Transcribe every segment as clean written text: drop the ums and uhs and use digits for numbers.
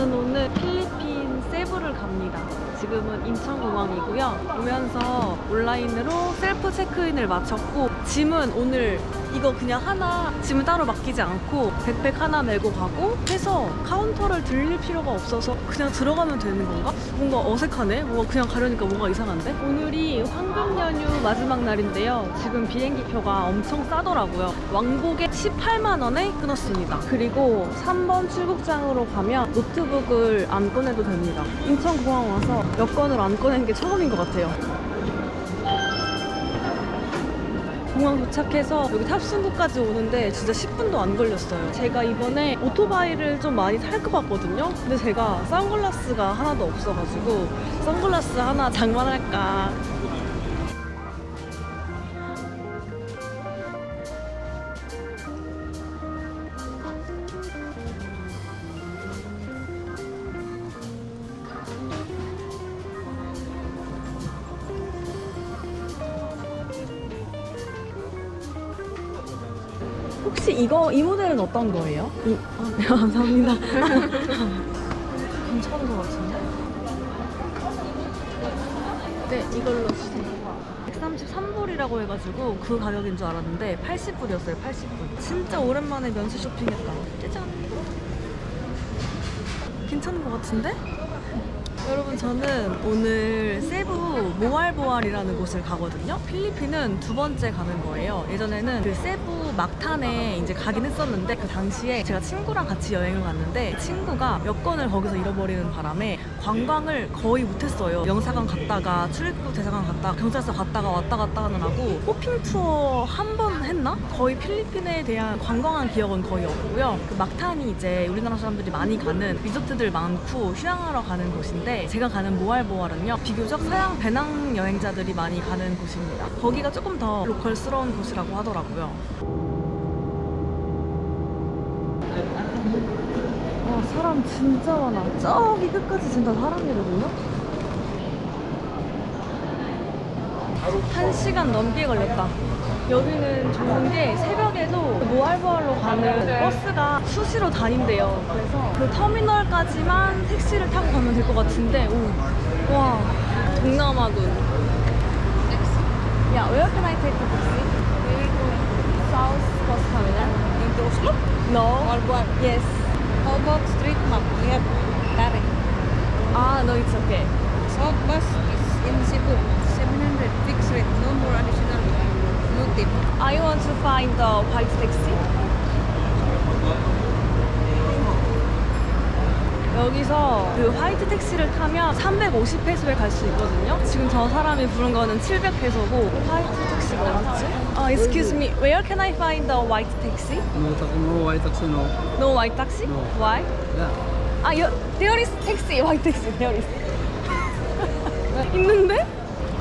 저는 오늘 필리핀 세부를 갑니다. 지금은 인천공항이고요. 오면서 온라인으로 셀프 체크인을 마쳤고, 짐은 오늘 이거 그냥 하나, 짐을 따로 맡기지 않고 백팩 하나 메고 가고 해서 카운터를 들릴 필요가 없어서 그냥 들어가면 되는 건가? 뭔가 어색하네? 뭔가 그냥 가려니까 뭔가 이상한데? 오늘이 황금 연휴 마지막 날인데요. 지금 비행기표가 엄청 싸더라고요. 왕복에 18만 원에 끊었습니다. 그리고 3번 출국장으로 가면 노트북을 안 꺼내도 됩니다. 인천공항 와서 여권을 안 꺼낸 게 처음인 것 같아요. 공항 도착해서 여기 탑승구까지 오는데 진짜 10분도 안 걸렸어요. 제가 이번에 오토바이를 좀 많이 탈 것 같거든요. 근데 제가 선글라스가 하나도 없어가지고 선글라스 하나 장만할까. 혹시 이 모델은 어떤 거예요? 네, 감사합니다. 괜찮은 것 같은데? 네, 이걸로 주세요. 133불이라고 해가지고 그 가격인 줄 알았는데 80불이었어요, 80불. 진짜 오랜만에 면세 쇼핑했다. 짜잔. 괜찮은 것 같은데? 여러분, 저는 오늘 세부 모알보알이라는 곳을 가거든요. 필리핀은 두 번째 가는 거예요. 예전에는 그 세부 막탄에 이제 가긴 했었는데, 그 당시에 제가 친구랑 같이 여행을 갔는데 친구가 여권을 거기서 잃어버리는 바람에 관광을 거의 못했어요. 영사관 갔다가 출입국 대사관 갔다가 경찰서 갔다가 왔다 갔다 하느라고 호핑 투어 한 번 했나? 거의 필리핀에 대한 관광한 기억은 거의 없고요. 그 막탄이 이제 우리나라 사람들이 많이 가는 리조트들 많고 휴양하러 가는 곳인데, 제가 가는 모알보알은요, 비교적 서양 배낭 여행자들이 많이 가는 곳입니다. 거기가 조금 더 로컬스러운 곳이라고 하더라고요. 와, 사람 진짜 많아. 저기 끝까지 진짜 사람이거든요. 1시간 넘게 걸렸다. 여기는 좋은 게 새벽에도 모알보알로 가는 버스가 수시로 다닌대요. 그래서 그 터미널까지만 택시를 타고 가면 될 것 같은데, 오, 와, 동남아군. Yeah, where can I take the taxi? We will go South Bus Terminal. Into Oslo? No. Moalboal. Yes. How about street map? We have direct. Ah, no, it's okay. South bus is in Cebu. 700 fixed rate. No more additional. No tip. I want to find the white taxi. 여기서 그 화이트 택시를 타면 350페소에 갈 수 있거든요. 지금 저 사람이 부른 거는 700페소고, 화이트 택시가 어딨지? Excuse me, where can I find the white taxi? No white taxi, no. No white taxi? No. Why? Yeah. There is taxi, white taxi, there is. 있는데?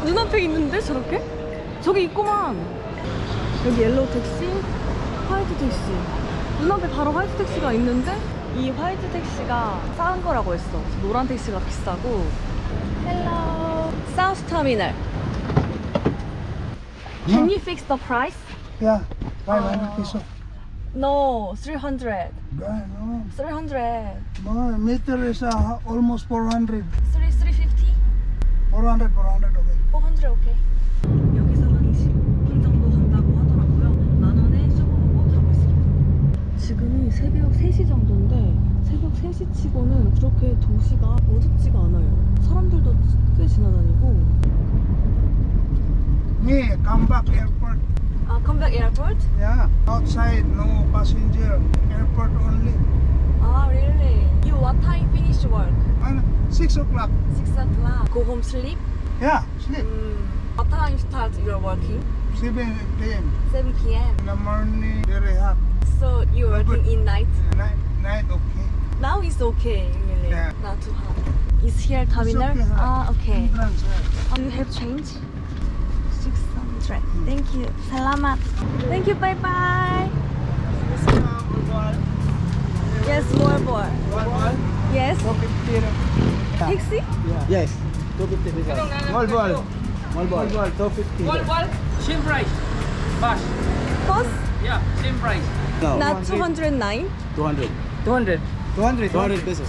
눈앞에 있는데, 저렇게? 저기 있구만. 여기 옐로우 택시, 화이트 택시. 눈앞에 바로 화이트 택시가 있는데, 이 화이트 택시가 싼 거라고 했어. 노란 택시가 비싸고. Hello. South Terminal. Can you fix the price? Yeah, 500 peso. No, 300. No, 300. no, meter is almost 400. 350? 400, okay. 400 오케이. 여기서 한 20분 정도 간다고 하더라고요. 10,000원에 쇼부 보고 가고 있습니다. 지금이 새벽 3시 정도인데, 새벽 3시 치고는 그렇게 도시가 어둡지가 않아요. 사람들도 꽤 지나다니고. Me, come back airport. Come back airport? Yeah, outside, no passenger. Airport only. Really? You what time finish work? And 6 o'clock. 6 o'clock. Go home sleep? Yeah, sleep. What time start your working? 7 p.m. 7 p.m. In the morning, very hot. So you working in night? Night, okay. Now it's okay, really. Yeah. Not too hot. Is here terminal? It's okay. Okay. Entrance, Do you have change? 600. Thank you. Salamat. Thank you. Bye bye. Yes, more. Yes. Taxi? Yes, 250 pesos. Malbal. 250. Same price. Bus. Bus? Yeah, same price. No. Not 209. 200. 200. 200 pesos.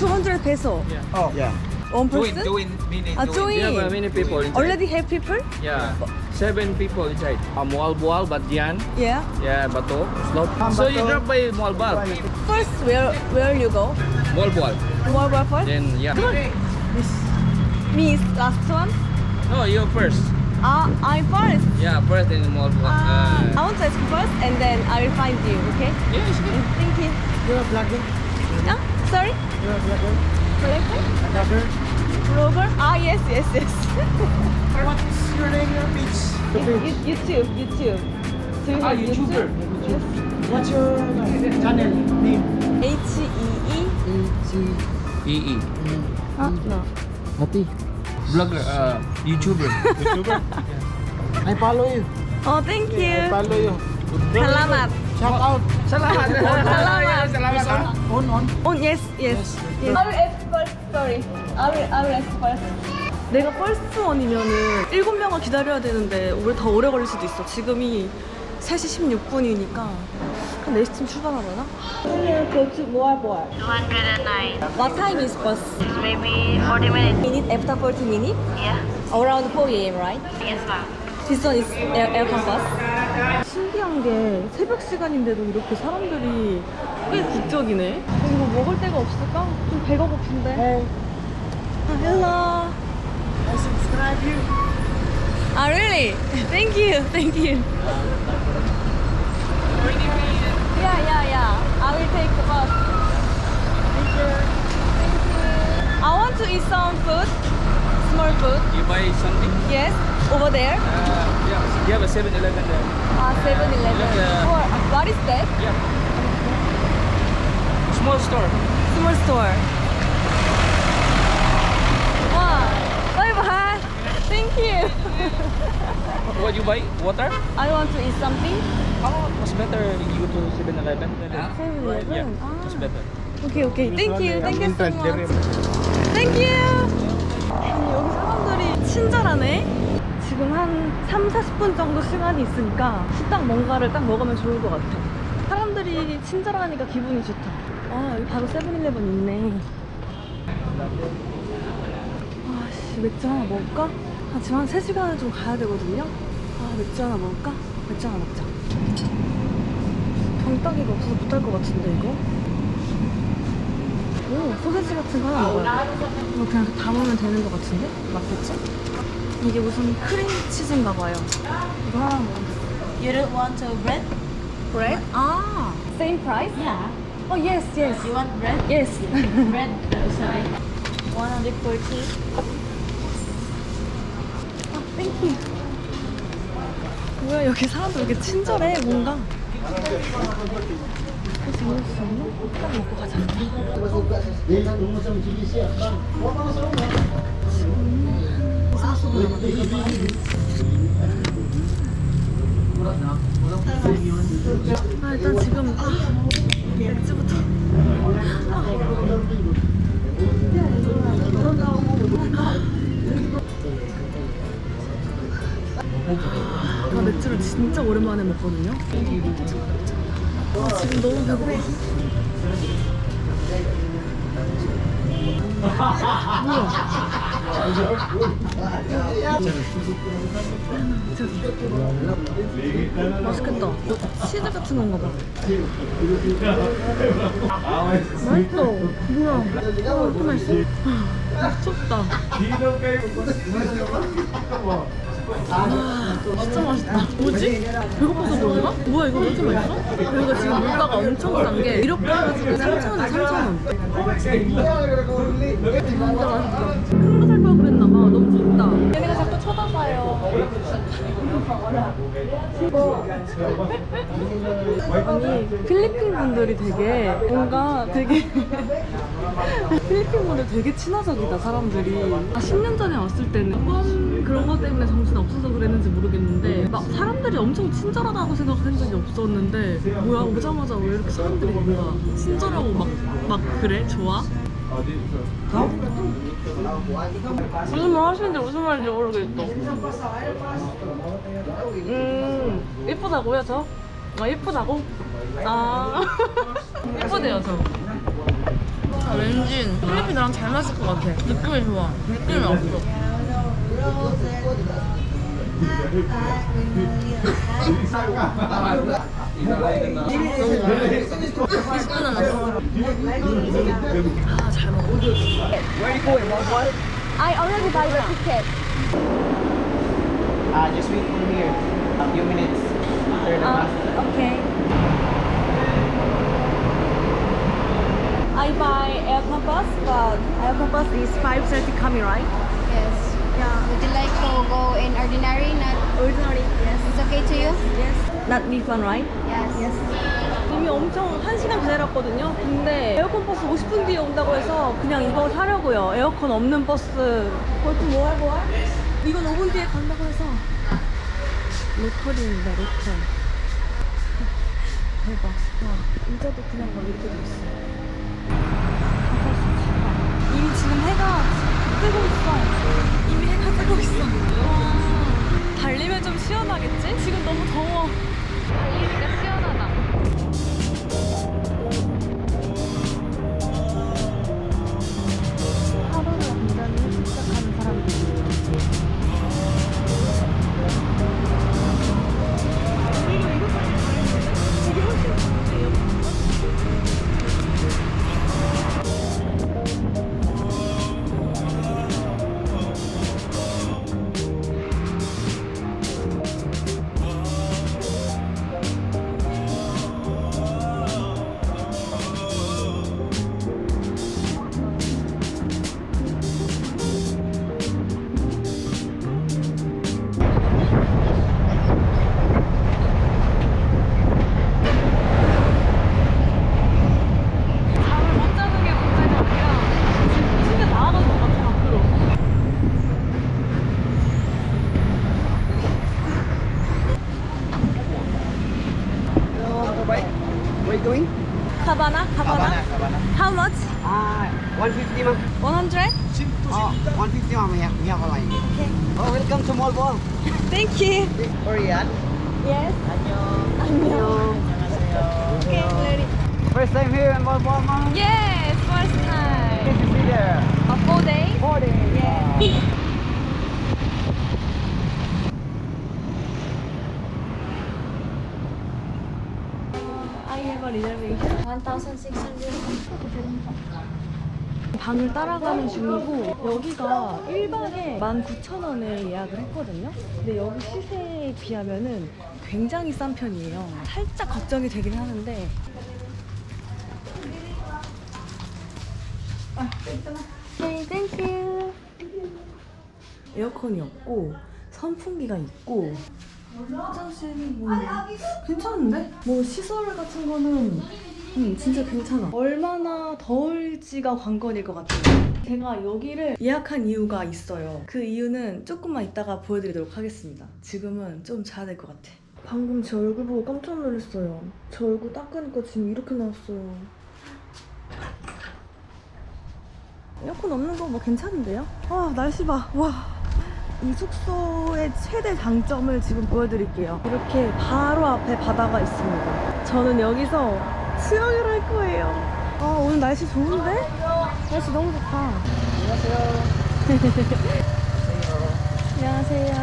200 peso. Oh, yeah. One Join, person? join, meaning join. Yeah, many people inside. Already have people? Yeah, 7 people inside. Mualboal, Badian, Yeah. yeah, Bato, Slope. So you drop by Mualboal. First, where you go? Mualboal. Where first? Then, yeah. Me is last one. No, you first. I first. Yeah, first in Mualboal. I want to ask first and then I will find you, okay? Yeah, it's good. Thank you. You're a vlogger? Sorry? You're a vlogger? Collector? Vlogger? Vlogger? Yes. What's your name, your page? YouTube. Do you have YouTuber. Yes. What's your channel name? HEE? EE. No. Hati. Vlogger, YouTuber. YouTuber? I follow you. Oh, thank you. I follow you. Salamat. Shout out. Salamat. Salamat. Salamat. On. Oh, yes. I will ask first. Sorry. I will ask first. 내가 first one이면은 7명을 기다려야 되는데 오히려 더 오래 걸릴 수도 있어. 지금이 3시 16분이니까 한 4시쯤 출발하려나? Go to Moalboal. 209. What time is bus? Maybe 40 minutes. Minute after 40 minutes? Yeah. Around 4 a.m. right? Yes, ma'am. This one is aircon bus. 신기한 게 새벽 시간인데도 이렇게 사람들이 꽤 북적이네. 여기 뭐 먹을 데가 없을까? 좀 배가 고픈데. Hello. I subscribe you. Really? Thank you. Yeah. I will take the bus. Thank you. I want to eat some food. Small food. You buy something? Yes. Over there. Yeah, you have a 7-Eleven there. 7-Eleven. Look, What is that? Yeah. Small store. Small store. Wow. Bye. Thank you. What you buy? Water? I want to eat something. Oh, it's better you go to 7-Eleven. 7-Eleven. Yeah, Ah. it's better. Okay. Thank you so much. Thank you. 여기 사람들이 친절하네. 지금 한 3-40분 정도 시간이 있으니까 식당 뭔가를 딱 먹으면 좋을 것 같아. 사람들이 친절하니까 기분이 좋다. 여기 바로 7-Eleven 있네. 아씨, 맥주 하나 먹을까? 지금 한 3시간을 좀 가야 되거든요. 맥주 하나 먹을까? 맥주 하나 먹자. 병따기가 없어서 못할 것 같은데 이거? 오, 소세지 같은 거 하나 먹어야 돼. 이거 그냥 담으면 되는 것 같은데? 맞겠지? 이게 무슨 크림 치즈인가 봐요. 이거 하나 먹으면 돼. You don't want to bread? Bread? Same price? Yeah. Oh, yes. You want bread? Yes. Bread, sorry. 140. Thank you. 뭐야, 여기 사람들 왜 이렇게 친절해, 뭔가. 그래서 먹을 수 없나? 딱 먹고 가자. 일단 지금 맥주부터. 나 맥주를 진짜 오랜만에 먹거든요. 지금 너무 배고파. 맛있겠다. 치즈 같은 건가 봐. 맛있어. 뭐야? 이렇게 맛있어? 미쳤다. 진짜 맛있다. 뭐지? 배고파서 그런가? 뭐야, 이거 왜 이렇게 맛있어? 여기가 지금 물가가 엄청 싼 게 이렇게 해가지고 3,000원, 3,000원. 진짜 맛있다. 큰 거 살 걸 그랬나봐. 너무 좋다. 얘네가 자꾸 쳐다봐요. 아니, 필리핀 분들이 되게 뭔가 되게 필리핀 분들 되게 친화적이다, 사람들이. 10년 전에 왔을 때는 그런 것 때문에 정신 없어서 그랬는지 모르겠는데 막 사람들이 엄청 친절하다고 생각한 적이 없었는데 뭐야, 오자마자 왜 이렇게 사람들이 뭔가 친절하고 막 그래? 좋아? 무슨 말 하시는지 무슨 말인지 모르겠어. 예쁘다고요, 저? 예쁘다고? 예쁘대요, 저. 왠지 필리핀이랑 잘 맞을 것 같아. 느낌이 좋아. 느낌이 없어. 아, 잘 먹어. I already buy the ticket. Just wait for here. A few minutes. Turn the bus. Okay. I buy aircon bus, but aircon bus is 5:30 coming, right? Yes. Yeah. Would you like to go in ordinary? Not Ordinary, yes. it's okay to you? Yes. Not refund, right? Yes. 이미 엄청 1시간 기다렸거든요. 근데 에어컨 버스 50분 뒤에 온다고 해서 그냥 이거 사려고요. 에어컨 없는 버스. 그것도 뭐할? 이건 5분 뒤에 간다고 해서. 로컬입니다, 로컬. 대박. 와, 의자도 그냥 막 이렇게 돼 있어. 이미 지금 해가 뜨고 있어. 이미 해가 뜨고 있어. 와, 달리면 좀 시원하겠지? 지금 너무 더워. 달리니까 시원하다. 하루를 완전히 일찍 시작하는 사람들이 잠을 못 자는 게 문제가 아니라 집에 나가는 것 같아, 밖으로. Where you going? Havana? Havana. How much? 150 ma'am. 100? 150 ma'am. We have a line. Okay. Oh, welcome to Mall. Thank you. Korean. Yes. 안녕. Okay, ready. First time here in Mall, ma'am. Yes, first time. Good to see there. 4 days? 4 days. Yeah. I have a reservation. 1,600. 방을 따라가는 중이고 여기가 1박에 19,000원에 예약을 했거든요. 근데 여기 시세에 비하면은 굉장히 싼 편이에요. 살짝 걱정이 되긴 하는데 Okay, thank you. 에어컨이 없고 선풍기가 있고 화장실이 뭐 괜찮은데? 뭐 시설 같은 거는 진짜 괜찮아. 얼마나 더울지가 관건일 것 같아요. 제가 여기를 예약한 이유가 있어요. 그 이유는 조금만 이따가 보여드리도록 하겠습니다. 지금은 좀 자야 될 것 같아. 방금 제 얼굴 보고 깜짝 놀랐어요. 제 얼굴 닦으니까 지금 이렇게 나왔어요. 에어컨 없는 거 뭐 괜찮은데요? 아, 날씨 봐. 와. 이 숙소의 최대 장점을 지금 보여드릴게요. 이렇게 바로 앞에 바다가 있습니다. 저는 여기서 수영을 할 거예요. 아, 오늘 날씨 좋은데? 날씨 너무 좋다. 안녕하세요.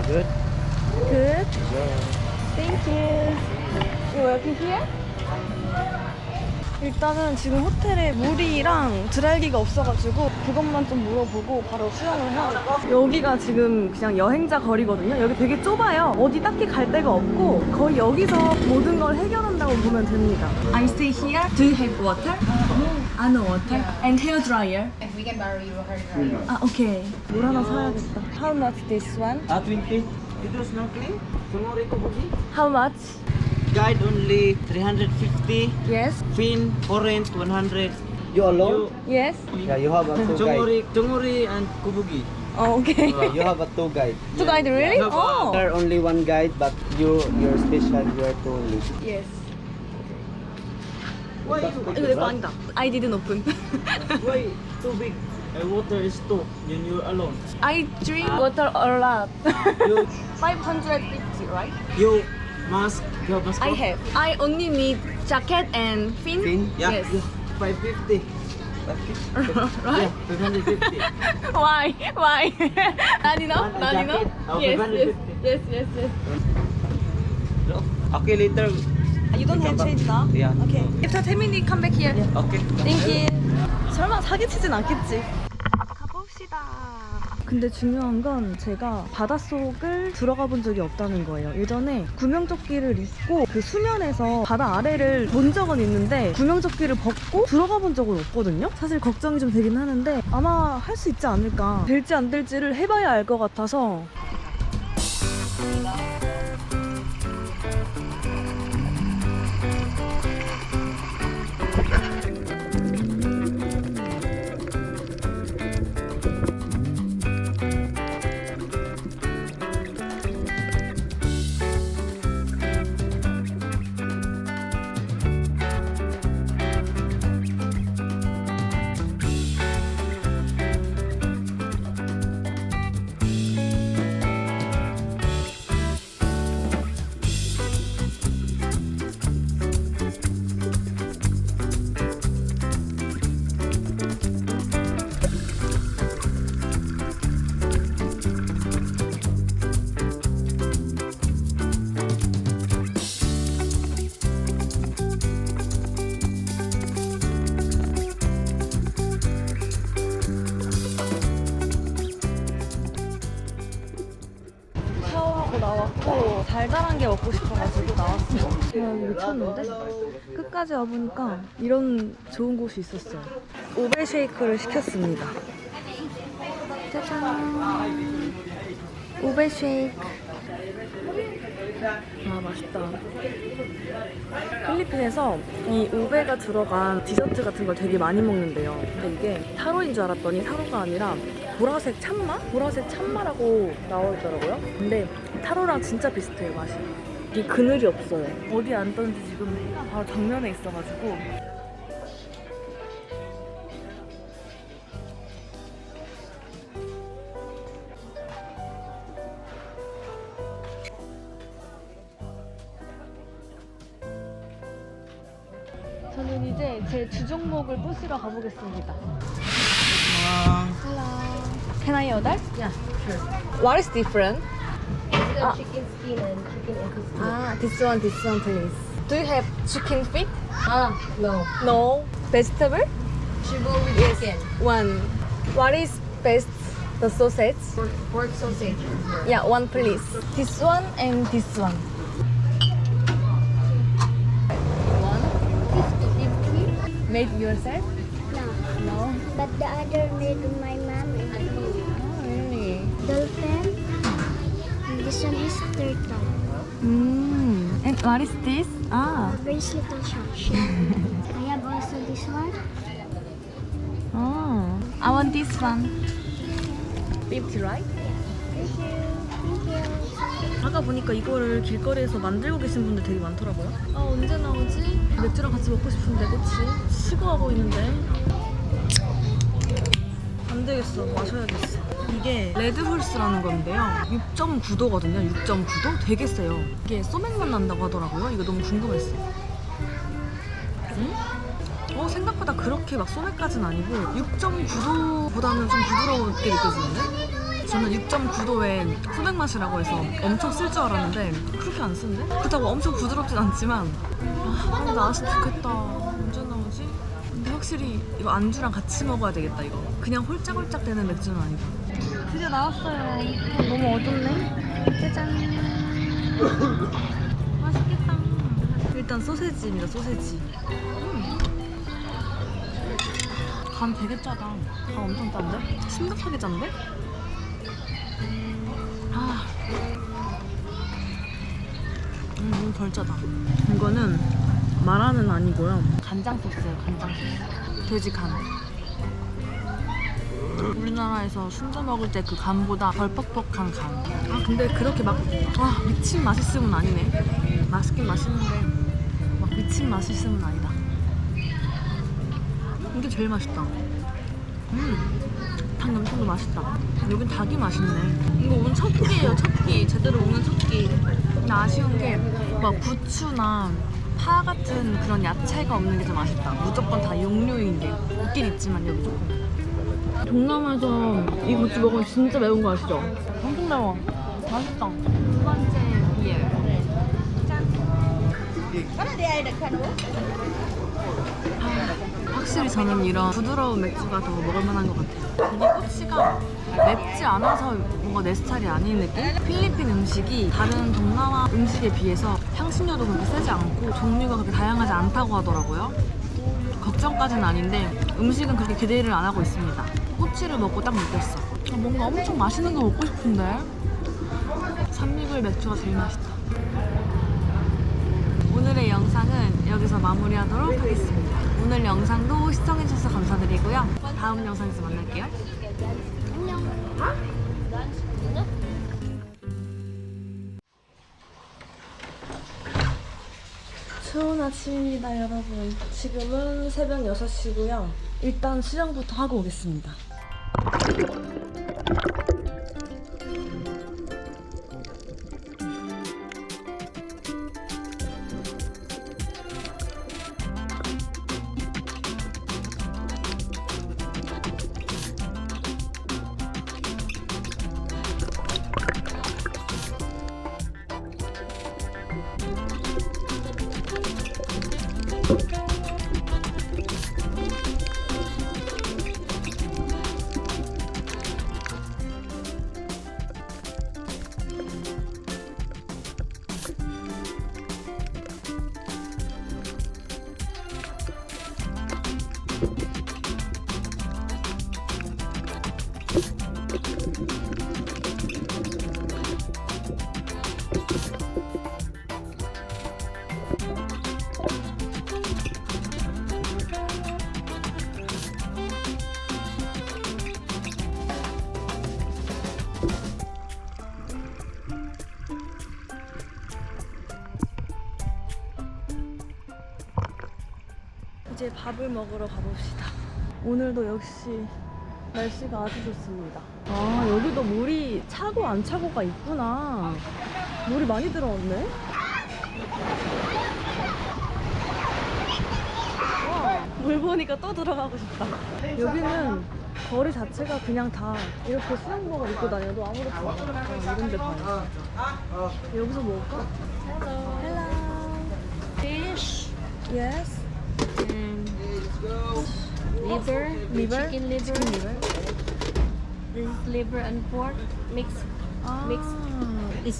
Good. Good. Thank you. You working here? 일단은 지금 호텔에 물이랑 드라이기가 없어가지고 그것만 좀 물어보고 바로 수영을 해야겠다. 여기가 지금 그냥 여행자 거리거든요. 여기 되게 좁아요. 어디 딱히 갈 데가 없고 거의 여기서 모든 걸 해결한다고 보면 됩니다. I stay here. Do you have water? No water. And hair dryer. We can borrow you a hair dryer. 아, 오케이. 물 하나 사야겠다. How much this one? 20. You do snorkeling? Sumori ko bugi? How much? Guide only 350, Yes. fin foreign 100. You alone? Yes. Yeah, you have a two guide. Chongori and Kubugi. Oh, okay. You have a two guide. Two guide really? Oh. There only one guide, but your special you are two only. Yes. Why 이거 내 거 아니다. I didn't open. why too big? Water is too when you're alone. I drink water a lot. You 550, right? you mask your mask. I have. I only need jacket and fin. Fin? Yeah. Yes. 550. Yeah, 550. Why? Why? Nani no? Want a Nani no? jacket? Oh, Yes, 550. yes. Okay, later. You don't have change now? Yeah. Okay. After 10 minutes, come back here. Okay. Thank you. 설마 사기치진 않겠지? 가봅시다. 근데 중요한 건 제가 바닷속을 들어가 본 적이 없다는 거예요. 예전에 구명조끼를 입고 그 수면에서 바다 아래를 본 적은 있는데 구명조끼를 벗고 들어가 본 적은 없거든요. 사실 걱정이 좀 되긴 하는데 아마 할 수 있지 않을까. 될지 안 될지를 해봐야 알 것 같아서. 샤워하고 나왔고 달달한 게 먹고 싶어가지고 나왔어요. 야, 미쳤는데? 끝까지 와보니까 이런 좋은 곳이 있었어요. 오베 쉐이크를 시켰습니다. 짜잔. 오베 쉐이크. 아, 맛있다. 필리핀에서 이 오베가 들어간 디저트 같은 걸 되게 많이 먹는데요. 근데 이게 타로인 줄 알았더니 타로가 아니라 보라색 참마? 보라색 참마라고 나와있더라고요. 근데 타로랑 진짜 비슷해요, 맛이. 이게 그늘이 없어요. 어디 앉던지 지금 바로 정면에 있어가지고. 저는 이제 제 주종목을 부시러 가보겠습니다. Can I order? Yeah, sure. What is different? Chicken skin and chicken egg. Ah, this one, please. Do you have chicken feet? No. No. Vegetable? Should go with chicken. One. What is best? The sausage? Pork sausage. Yeah, one please. This one and this one. 50-50. Made yourself? No. No. But the other made with my mom and me. Oh, really? Dolphin. And this one is turtle. And what is this? Ah. Very little shell. I have also this one. Oh. I want this one. 50, right? Thank you. 아까 보니까 이거를 길거리에서 만들고 계신 분들 되게 많더라고요. 아, 언제 나오지? 맥주랑 같이 먹고 싶은데, 그치? 식어하고 있는데. 안 되겠어. 마셔야겠어. 이게 레드홀스라는 건데요. 6.9도거든요. 6.9도? 되게 세요. 이게 소맥맛 난다고 하더라고요. 이거 너무 궁금했어. 생각보다 그렇게 막 소맥까지는 아니고 6.9도보다는 좀 부드럽게 느껴지는데? 저는 6.9도에 소맥 맛이라고 해서 엄청 쓸 줄 알았는데 그렇게 안 쓴데? 그렇다고 엄청 부드럽진 않지만 빨리 나왔으면 좋겠다. 언제 나오지? 근데 확실히 이거 안주랑 같이 먹어야 되겠다. 이거 그냥 홀짝홀짝 되는 맥주는 아니다. 드디어 나왔어요. 너무 어둡네. 짜잔. 맛있겠다. 일단 소세지입니다. 소세지. 간 되게 짜다. 간 엄청 짠데? 심각하게 짠데? 너무 덜 짜다. 이거는 마라는 아니고요. 간장 소스예요. 간장 소스. 돼지 간. 우리나라에서 순대 먹을 때 그 간보다 덜 뻑뻑한 간. 근데 그렇게 막 미친 맛있음은 아니네. 맛있긴 맛있는데 막 미친 맛있음은 아니다. 이게 제일 맛있다. 닭 염통도 맛있다. 여긴 닭이 맛있네. 이거 오늘 첫 끼예요. 첫 끼. 제대로 오는 첫 끼. 근데 아쉬운 게 막 부추나 파 같은 그런 야채가 없는 게 좀 아쉽다. 무조건 다 육류인 게 있긴 있지만요, 무조건. 동남아에서 이 고추 먹으면 진짜 매운 거 아시죠? 엄청 매워. 맛있다. 두 번째 비엘. 확실히 저는 이런 부드러운 맥주가 더 먹을만한 것 같아요. 이게 꼬치가 맵지 않아서 뭔가 내 스타일이 아닌 느낌? 필리핀 음식이 다른 동남아 음식에 비해서 향신료도 그렇게 세지 않고 종류가 그렇게 다양하지 않다고 하더라고요. 걱정까지는 아닌데 음식은 그렇게 기대를 안 하고 있습니다. 꼬치를 먹고 딱 느꼈어. 뭔가 엄청 맛있는 거 먹고 싶은데 산미굴 맥주가 제일 맛있다. 오늘의 영상은 여기서 마무리하도록 하겠습니다. 오늘 영상도 시청해주셔서 감사드리고요. 다음 영상에서 만날게요. 안녕. 좋은 아침입니다, 여러분. 지금은 새벽 6시고요. 일단 수영부터 하고 오겠습니다. 이제 밥을 먹으러 가봅시다. 오늘도 역시 날씨가 아주 좋습니다. 아, 여기도 물이 차고 안 차고가 있구나. 물이 많이 들어왔네. 와, 물 보니까 또 들어가고 싶다. 여기는 거리 자체가 그냥 다 이렇게 수영복을 입고 다녀도 아무렇지 않아. 이런 데 봐요. 여기서 먹을까? Hello. Fish Yes. and liver, Liver? chicken liver. Chicken liver. This is liver and pork mixed. 아. This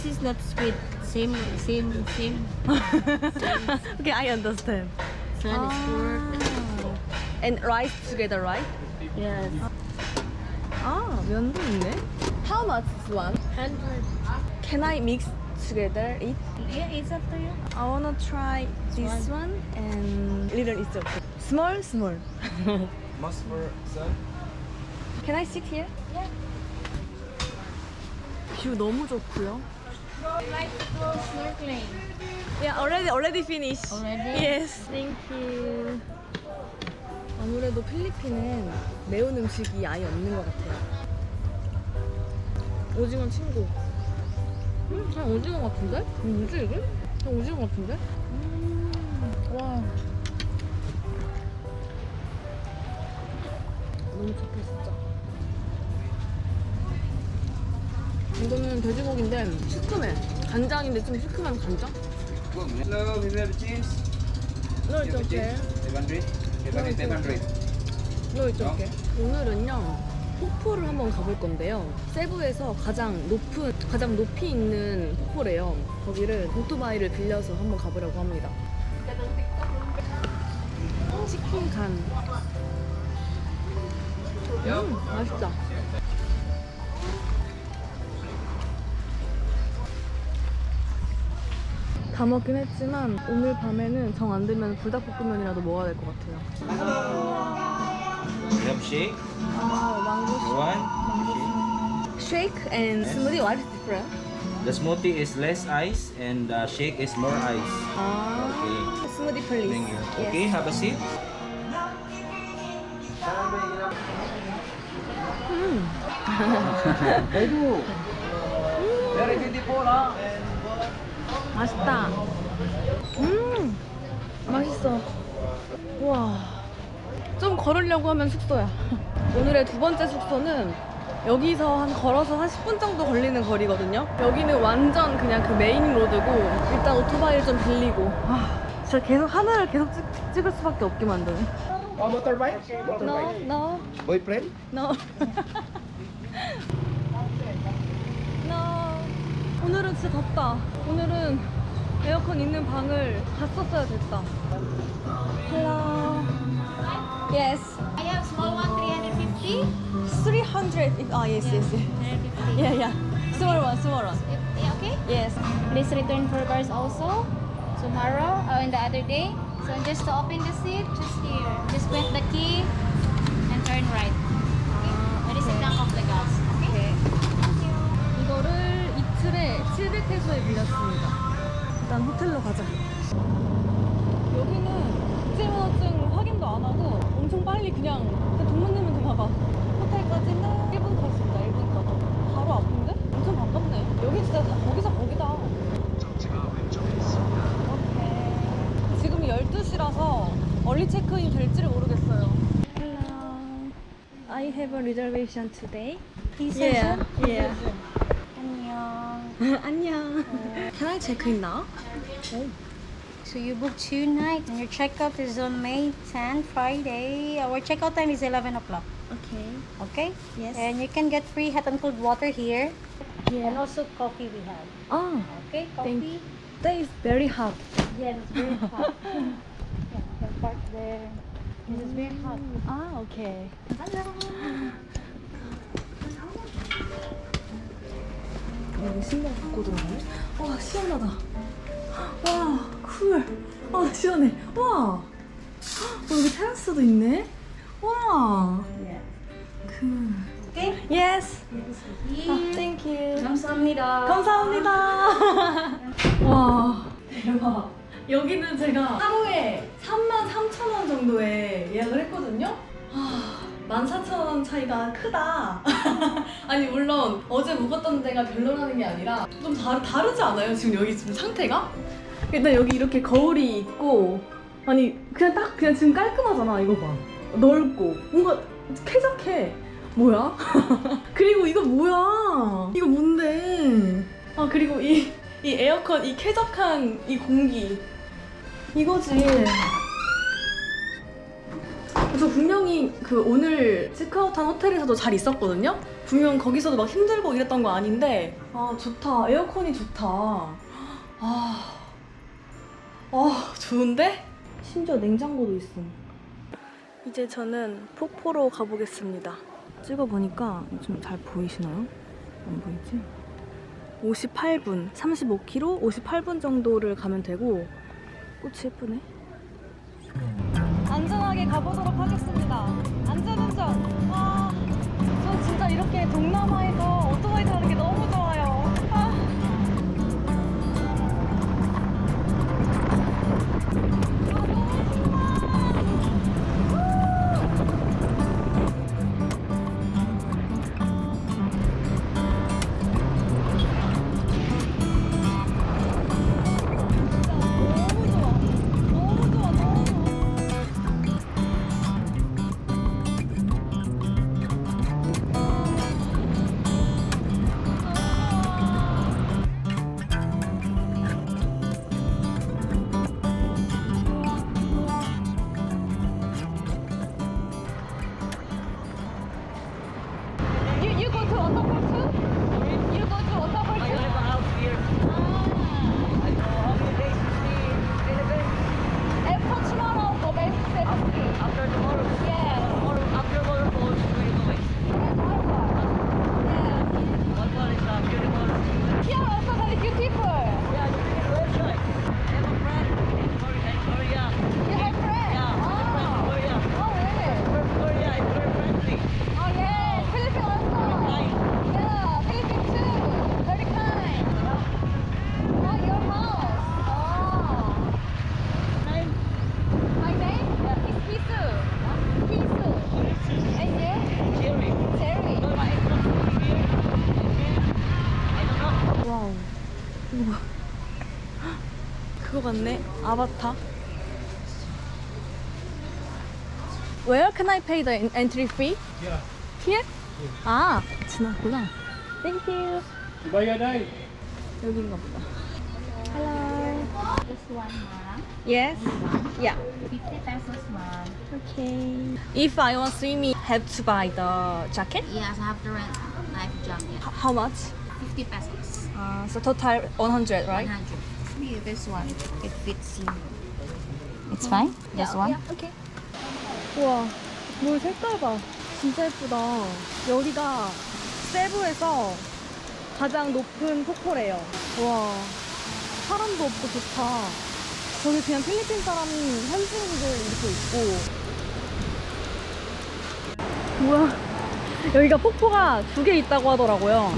is not sweet. Same. Okay, I understand. This one is pork. And rice together, right? Yes. 아, 면도 있네. How much is one? 100. Can I mix together it? Yeah, it's up to you. I wanna try this one and little is okay. Small. Most for son. Can I sit here? Yeah. 뷰 너무 좋고요. Like to go snorkeling. Yeah, already finished. Already? Yes. Thank you. 아무래도 필리핀은 매운 음식이 아예 없는 것 같아요. 오징어 친구. 그냥 오징어 같은데? 뭐지 이게? 그냥 오징어 같은데? 와. 너무 좋다 진짜. 이거는 돼지고기인데 시큼해. 간장인데 좀 시큼한 간장? Hello, we have cheese. No, it's okay. 700. 700. No, it's okay. 오늘은요. 폭포를 한번 가볼 건데요. 세부에서 가장 높이 있는 폭포래요. 거기를 오토바이를 빌려서 한번 가보려고 합니다. 치킨 간. 맛있다. 다 먹긴 했지만 오늘 밤에는 정 안 되면 불닭볶음면이라도 먹어야 될 것 같아요. We have shake. 망고 One. shake and smoothie. What is different? The smoothie is less ice and the shake is more ice. 아, Okay. smoothie please. Thank you. Yes. Okay, have a seat. Very beautiful, huh? 맛있다. 맛있어. 와. 좀 걸으려고 하면 숙소야. 오늘의 두 번째 숙소는 여기서 걸어서 한 10분 정도 걸리는 거리거든요. 여기는 완전 그냥 그 메인 로드고 일단 오토바이를 좀 빌리고 진짜 계속 하늘을 계속 찍을 수밖에 없게 만드네. motorbike? No, no, Boyfriend? no. no. 오늘은 진짜 덥다. 오늘은 에어컨 있는 방을 갔었어야 됐다. Hello. Yes. I have small one, 350. 300. Ah, yes, yes, yes. 350. Yeah, yeah. Small one, small one. Yeah, okay. Yes. Please return for cars also tomorrow or in the other day. So just to open the seat, just here. Just put the key and turn right. Okay. That is the tank of the gas. Okay. Thank you. 이거를 이틀에 700페소에 빌렸습니다. 일단 호텔로 가자. 여기는 국제면허증 확인도 안 하고 엄청 빨리 그냥 돈만 내면 되나 봐. 호텔까지는 1분 걸습니다. 1분 거. 바로 앞인데? 엄청 가깝네. 여기 진짜 거기서 거기다. 오케이. 지금이 12시라서 얼리 체크인 될지를 모르겠어요. Hello. I have a reservation today. Yeah. Yeah. 안녕. 안녕. Can I check in now? So you booked 2 nights and your checkout is on May 10, Friday. Our checkout time is 11 o'clock. Okay. Okay? Yes. And you can get free hot and cold water here. And also coffee we have. Oh, Okay, thank coffee. that is very hot. Yes, it's very hot. Yeah, you can park there. It is very hot. Ah, okay. 여기 신발 벗고 들어가네? 와, 시원하다. 와, 쿨. 아, 시원해. 와. 여기 테라스도 있네. 와. Okay? Yes. Here. Thank you. 감사합니다. 감사합니다. 와, 대박. 여기는 제가 하루에 33,000원 정도에 예약을 했거든요. 14,000원 차이가 크다. 아니 물론 어제 묵었던 데가 별로라는 게 아니라 좀 다르지 않아요? 지금 여기 지금 상태가? 일단 여기 이렇게 거울이 있고 아니 그냥 지금 깔끔하잖아. 이거 봐. 넓고 뭔가 쾌적해. 뭐야? 그리고 이거 뭐야? 이거 뭔데? 아 그리고 이 에어컨 이 쾌적한 이 공기 이거지. 저 분명히 그 오늘 체크아웃한 호텔에서도 잘 있었거든요? 분명 거기서도 막 힘들고 이랬던 거 아닌데 아 좋다. 에어컨이 좋다. 좋은데? 심지어 냉장고도 있어. 이제 저는 폭포로 가보겠습니다. 찍어보니까 좀 잘 보이시나요? 안 보이지? 58분, 35km, 58분 정도를 가면 되고 꽃이 예쁘네. 안전하게 가보도록 하겠습니다. 안전운전. 와, 저 진짜 이렇게 동남아에서 오토바이 타는 게 너무 좋아요. You go to waterfall too? You go to waterfall too? And for tomorrow, go back to Cebu. After tomorrow, Yes. after waterfall, where are you going? Yeah. Waterfall is beautiful. Here also very beautiful. Yeah, you can go enjoy. I have a friend in Korea. You have friends? Yeah, I have a friend in Korea. Oh, really? Korea is very friendly. Oh, yeah. Philippines also. Kind. Yeah, Philippines too. Very kind. Oh, your house. Oh. My name is Kisu. Kisu. And you? Cherry. Cherry. So my ex-husband here. I don't know. 와우. 우와. 그거 같네. 아바타. Where can I pay the entry fee? Yeah. Here? 아, 지났구나. Thank you. 여긴가 보다. Hello. This one, ma'am. Yes. Yeah. 50 pesos, ma'am. Okay. If I want swimming, have to buy the jacket? Yes, I have to rent life jacket. How much? 50 pesos. So total 100, right? 100. See this one. It fits you. It's fine? This one? Yeah, okay. 우와, 물 색깔 봐. 진짜 예쁘다. 여기가 세부에서 가장 높은 폭포래요. 와, 사람도 없고 좋다. 저기 그냥 필리핀 사람 현지인들 이렇게 있고. 우와, 여기가 폭포가 2개 있다고 하더라고요.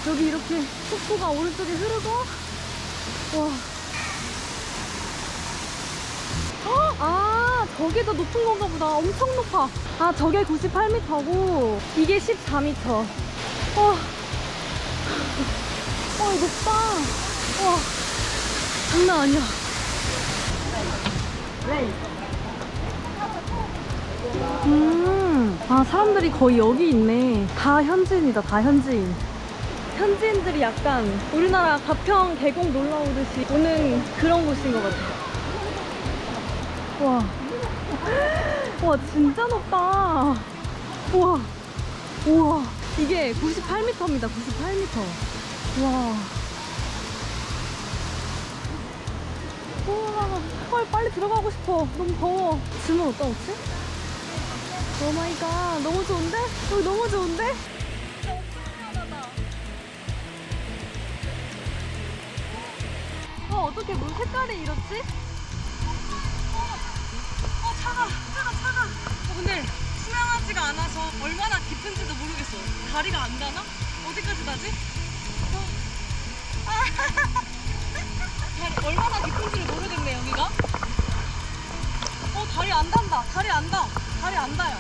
여기 이렇게 폭포가 오른쪽에 흐르고, 와. 아, 저게 더 높은 건가 보다. 엄청 높아. 아, 저게 98m고 이게 14m. 와, 이거 높다. 와, 장난 아니야. 아, 사람들이 거의 여기 있네. 다 현지인이다, 다 현지인. 현지인들이 약간 우리나라 가평 계곡 놀러 오듯이 오는 그런 곳인 것 같아. 와, 와, 진짜 높다. 우와, 우와, 이게 98m입니다. 98m. 와, 우와, 헐, 빨리 들어가고 싶어. 너무 더워. 짐은 어디다 놓지? 오 마이 갓, 너무 좋은데? 여기 너무 좋은데? 어떻게 물 색깔이 이렇지? 차가. 근데 투명하지가 않아서 얼마나 깊은지도 모르겠어. 다리가 안 닿나? 어디까지 닿지? 다리 얼마나 깊은지를 모르겠네, 여기가. 다리 안 닿는다. 다리 안 닿아요.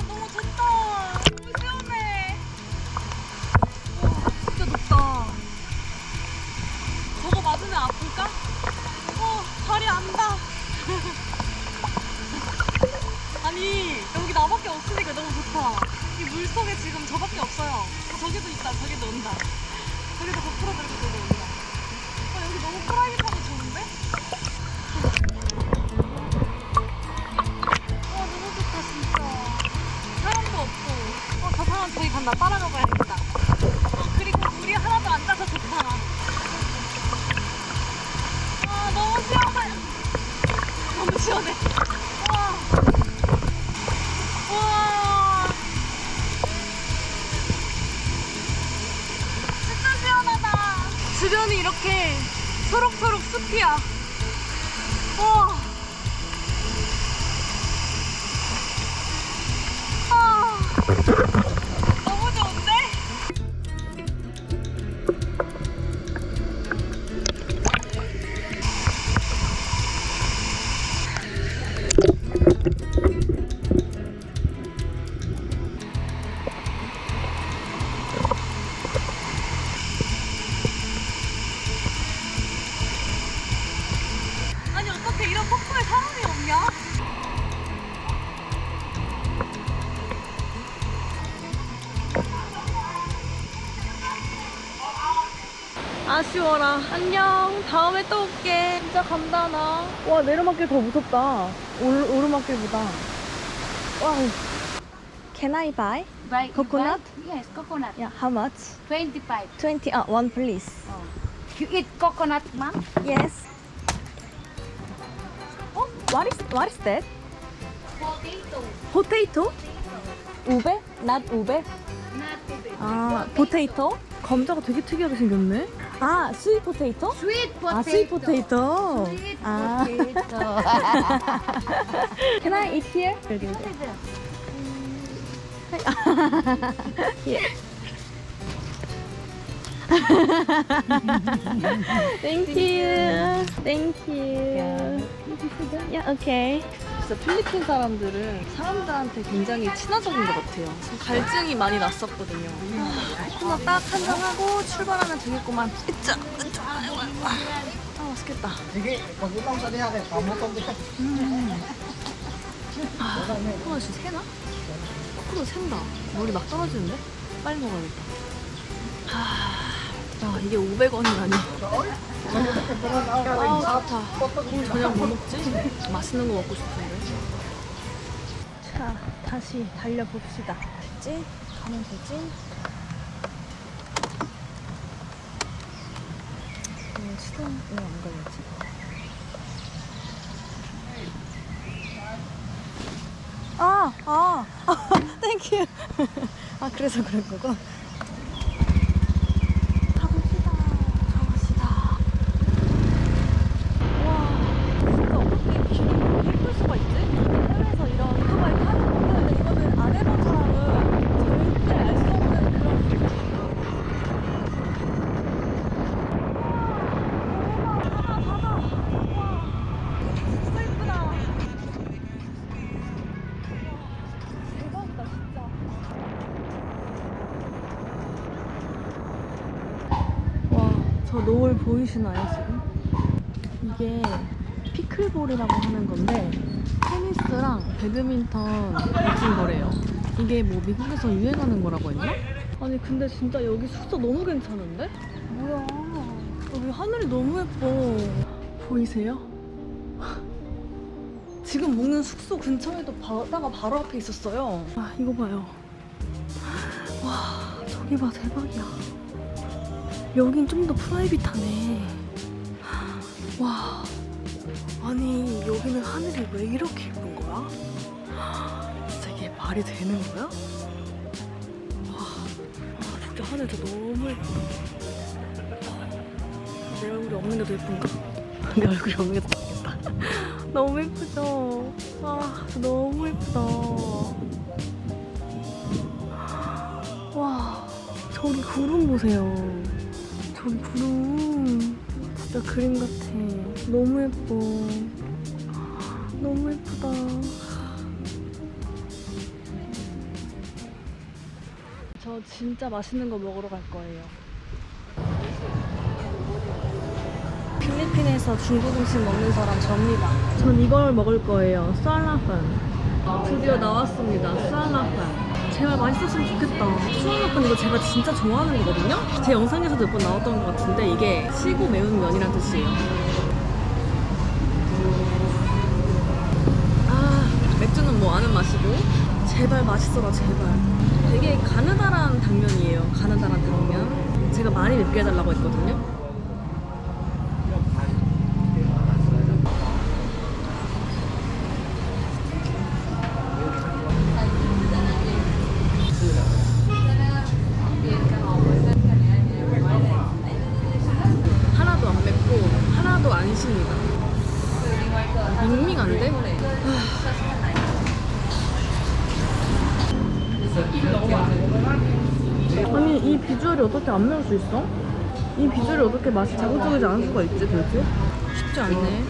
너무 좋다. 너무 시원해. 진짜 높다. 저거 맞으면 아플까? 다리 안 닿아. 아니, 여기 나밖에 없으니까 너무 좋다. 이 물속에 지금 저밖에 없어요. 저기도 있다, 저기도 온다. 저기도 거꾸로 들고 저기 온다. 여기 너무 프라이빗하고 좋은데? 너무 좋다, 진짜. 사람도 없고. 저 사람 저기 간다. 따라가 봐야겠다. 그리고 물이 하나도 안 닿아서 좋다. 너무 시원해. 너무 시원해. 우와. 진짜 시원하다. 주변이 이렇게 초록초록 숲이야. 우와. 너무 좋은데? 아니, 어떻게 이런 폭포에 사람이 없냐? 아쉬워라. 안녕. 다음에 또 올게. 진짜 간다, 나. 와, 내리막길 더 무섭다. 오르막길보다. 와우. Can I buy? Buy Coconut? Yes, coconut. Yeah, how much? 25. 20. One please. You eat coconut, ma'am? Yes. What is that? Potato. Potato? ube? Not ube? Not potato. 아, potato? 감자가 되게 특이하게 생겼네. 아, sweet potato? Sweet potato. 아, sweet potato. Sweet 아. potato. Can I eat here? 여기. Yeah. Thank you. Thank you. Yeah, okay. 진짜 필리핀 사람들은 사람들한테 굉장히 친화적인 것 같아요. 좀 갈증이 많이 났었거든요. 코코넛 딱 한잔 하고 출발하면 되겠구만. 으짜, 으짜. 맛있겠다. Sige, pag-ulang sa diha kay pamutong kita. 코코넛이 새나? 코코넛 샌다. 물이 막 떨어지는데? 빨리 먹어야겠다. 야, 이게 500원이라니. 아, 좋다. 오늘 저녁 뭐 먹지? 맛있는 거 먹고 싶은데. 자, 다시 달려봅시다. 되지? 가면 되지? 시동 왜 안 걸렸지? 땡큐. 아, 그래서 그런 거고. 가봅시다. 가봅시다. 와, 진짜 어떻게 길이 이렇게 예쁠 수가 있지? 해외에서 이런 오토바이 타는 거는 이거는 안 해본 사람은 절대 알 수 없는 그런. 저 노을 보이시나요 지금? 이게 피클볼이라고 하는 건데 테니스랑 배드민턴 같은 거래요. 이게 뭐 미국에서 유행하는 거라고 했나? 아니 근데 진짜 여기 숙소 너무 괜찮은데? 뭐야, 여기 하늘이 너무 예뻐. 보이세요? 지금 묵는 숙소 근처에도 바다가 바로 앞에 있었어요. 아, 이거 봐요. 와, 저기 봐, 대박이야. 여긴 좀 더 프라이빗하네. 와, 아니 여기는 하늘이 왜 이렇게 예쁜 거야? 진짜 이게 말이 되는 거야? 와, 진짜 하늘 진짜 너무 예쁘다. 내 얼굴이 없는데도 예쁜가? 내 얼굴이 없는데도 예쁘겠다. 너무 예쁘죠? 아, 너무 예쁘다. 와, 저기 구름 보세요. 저기 구름 진짜 그림 같아. 너무 예뻐. 너무 예쁘다. 저 진짜 맛있는 거 먹으러 갈 거예요. 필리핀에서 중국 음식 먹는 사람 접니다. 전 이걸 먹을 거예요. 쌀라판. 드디어 나왔습니다. 쌀라판. 제발 맛있었으면 좋겠다. 수완라판 이거 제가 진짜 좋아하는 거거든요? 제 영상에서도 몇 번 나왔던 것 같은데 이게 시고 매운 면이란 뜻이에요. 아, 맥주는 뭐 아는 맛이고. 제발 맛있어라, 제발. 되게 가느다란 당면이에요. 가느다란 당면. 제가 많이 맵게 해달라고 했거든요. 하나도 안 맵고 하나도 안 신니다. 밍밍한데? 아니 이 비주얼이 어떻게 안 매울 수 있어? 이 비주얼이 어떻게 맛이 자극적이지 않을 수가 있지 도대체? 쉽지 않네.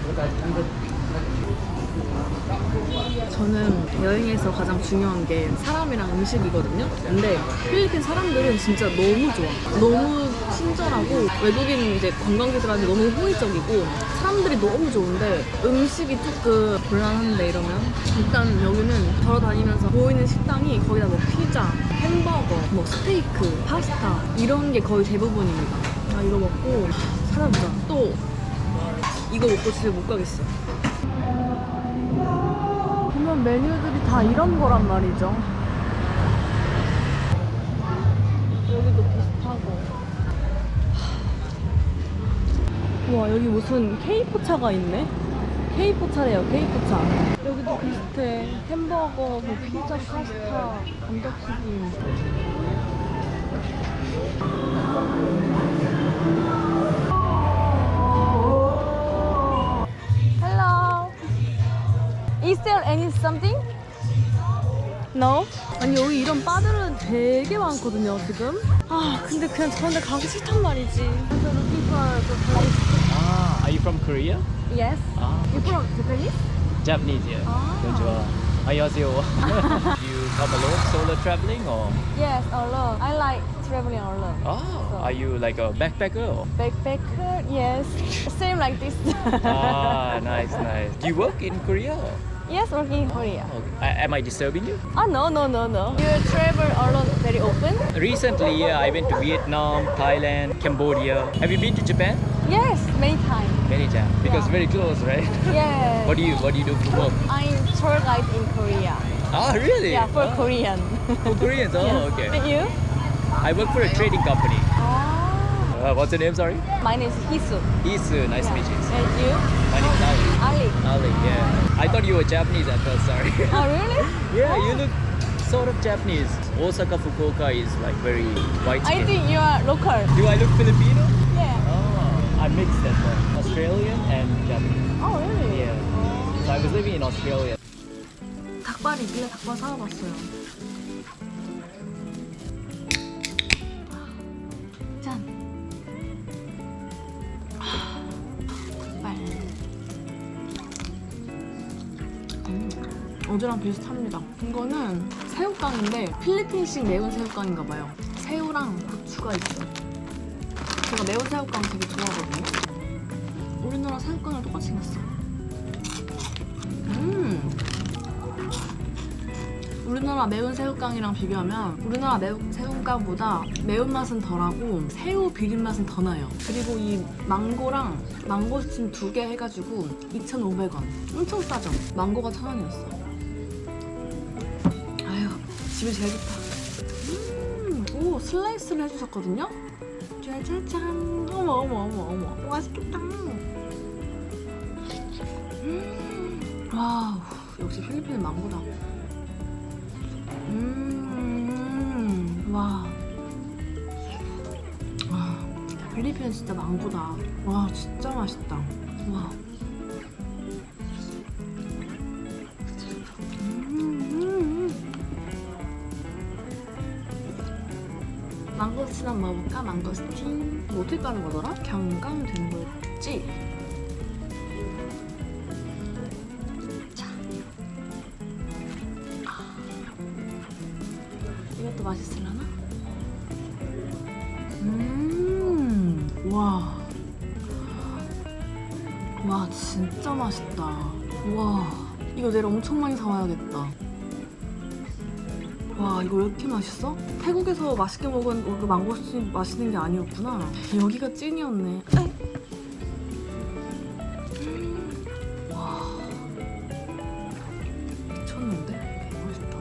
저는 여행에서 가장 중요한 게 사람이랑 음식이거든요. 근데 필리핀 사람들은 진짜 너무 좋아. 너무 친절하고 외국인 이제 관광객들한테 너무 호의적이고 사람들이 너무 좋은데 음식이 조금 곤란한데 이러면 일단 여기는 걸어다니면서 보이는 식당이 거의 다 뭐 피자, 햄버거, 뭐 스테이크, 파스타 이런 게 거의 대부분입니다. 아 이거 먹고 살아보자. 또 이거 먹고 집에 못 가겠어. 보면 메뉴들이 다 이런 거란 말이죠. 여기도 비슷하고. 와, 여기 무슨 K포차가 있네? K포차래요, K포차. 여기도 비슷해. 햄버거, 뭐 피자, 파스타, 감자튀김. Is there any something? No? 아니 여기 이런 바들은 되게 많거든요 지금. 아 근데 그냥 저런데 가기 싫단 말이지. So looking for the place. Ah, are you from Korea? Yes. Ah, You from Japanese? Japanese, yeah. Ah. Konnichiwa. 안녕하세요. You come alone solo traveling or? Yes, alone. I like traveling alone. Oh, are you like a backpacker? Or? Backpacker? Yes. Same like this. Ah, nice. Do you work in Korea? Yes, working in Korea. Okay. Am I disturbing you? Oh, no. You travel alone very often? Recently, yeah, I went to Vietnam, Thailand, Cambodia. Have you been to Japan? Yes, many times. Many times. Because very close, right? Yes. What do you do for work? I'm tour guide in Korea. Ah, really? Yeah, for Oh, Korean. For Koreans? Oh, Yes. okay. And you? I work for a trading company. Oh. What's your name, sorry? My name is Hisu. Isu, nice to meet you. And you? My name is Ali. Ali. Ali, yeah. I thought you were Japanese at first, sorry. Oh, really? Yeah, you look sort of Japanese. Osaka, Fukuoka is like very white I skin. think you are local. Do I look Filipino? Yeah. Oh, I'm mixed as well. Australian and Japanese. Oh, really? Yeah. So I was living in Australia. 닭발이 있길래 닭발 사와봤어요. 짠. 닭발. 어제랑 비슷합니다. 이거는 새우깡인데 필리핀식 매운 새우깡인가봐요. 새우랑 고추가 있어. 제가 매운 새우깡 되게 좋아하거든요. 우리나라 새우깡이랑 똑같이 생겼어. 우리나라 매운 새우깡이랑 비교하면 우리나라 매운 새우깡보다 매운맛은 덜하고 새우 비린맛은 더 나요. 그리고 이 망고랑 망고스틴 2개 해가지고 2,500원. 엄청 싸죠? 망고가 1,000원이었어. 아유, 집이 제일 좋다. 오, 슬라이스를 해주셨거든요? 짜자잔. 어머. 맛있겠다. 와우, 역시 필리핀은 망고다. 와. 필리핀은 진짜 망고다. 와, 진짜 맛있다. 와. 망고스틴 한번 먹어볼까? 망고스틴. 이거 어떻게 까는 거더라? 경감 되는 거였지? 이것도 맛있으려나? 와, 진짜 맛있다. 와, 이거 내일 엄청 많이 사와야겠다. 와, 이거 왜 이렇게 맛있어? 태국에서 맛있게 먹은 그 망고스틴 맛있는 게 아니었구나. 여기가 찐이었네. 와, 미쳤는데? 맛있다.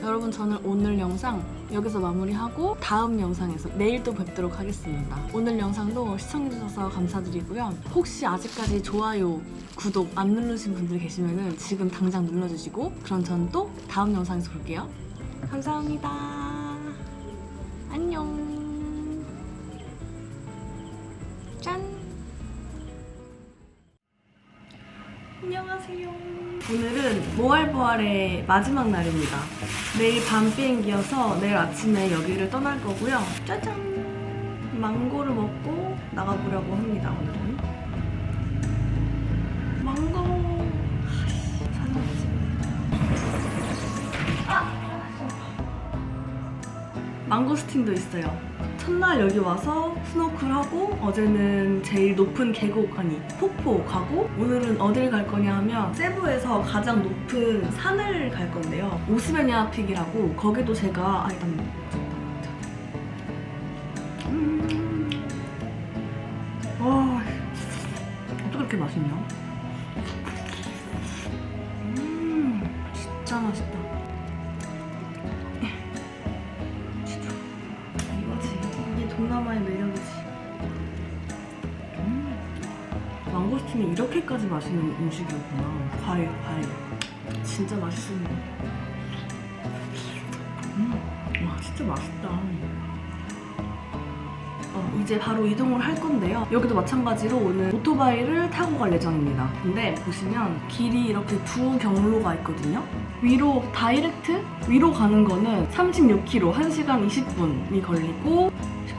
여러분, 저는 오늘 영상 여기서 마무리하고 다음 영상에서 내일 또 뵙도록 하겠습니다. 오늘 영상도 시청해주셔서 감사드리고요. 혹시 아직까지 좋아요, 구독 안 누르신 분들 계시면 지금 당장 눌러주시고, 그럼 저는 또 다음 영상에서 볼게요. 감사합니다. 안녕. 짠. 안녕하세요. 오늘은 모알보알의 마지막 날입니다. 내일 밤 비행기여서 내일 아침에 여기를 떠날 거고요. 짜잔! 망고를 먹고 나가보려고 합니다, 오늘은. 망고! 사진 망고스틴도 있어요. 첫날 여기 와서 스노클하고 어제는 제일 높은 계곡, 아니 폭포 가고, 오늘은 어딜 갈 거냐 하면 세부에서 가장 높은 산을 갈 건데요. 오스메냐 픽이라고, 거기도 제가 일단 와, 어떻게 그렇게 맛있냐? 진짜 맛있다. 동남아의 매력이지. 망고스틴이 이렇게까지 맛있는 음식이었구나. 과일. 진짜 맛있습니다. 와, 진짜 맛있다. 이제 바로 이동을 할 건데요. 여기도 마찬가지로 오늘 오토바이를 타고 갈 예정입니다. 근데 보시면 길이 이렇게 두 경로가 있거든요. 위로 다이렉트? 위로 가는 거는 36km, 1시간 20분이 걸리고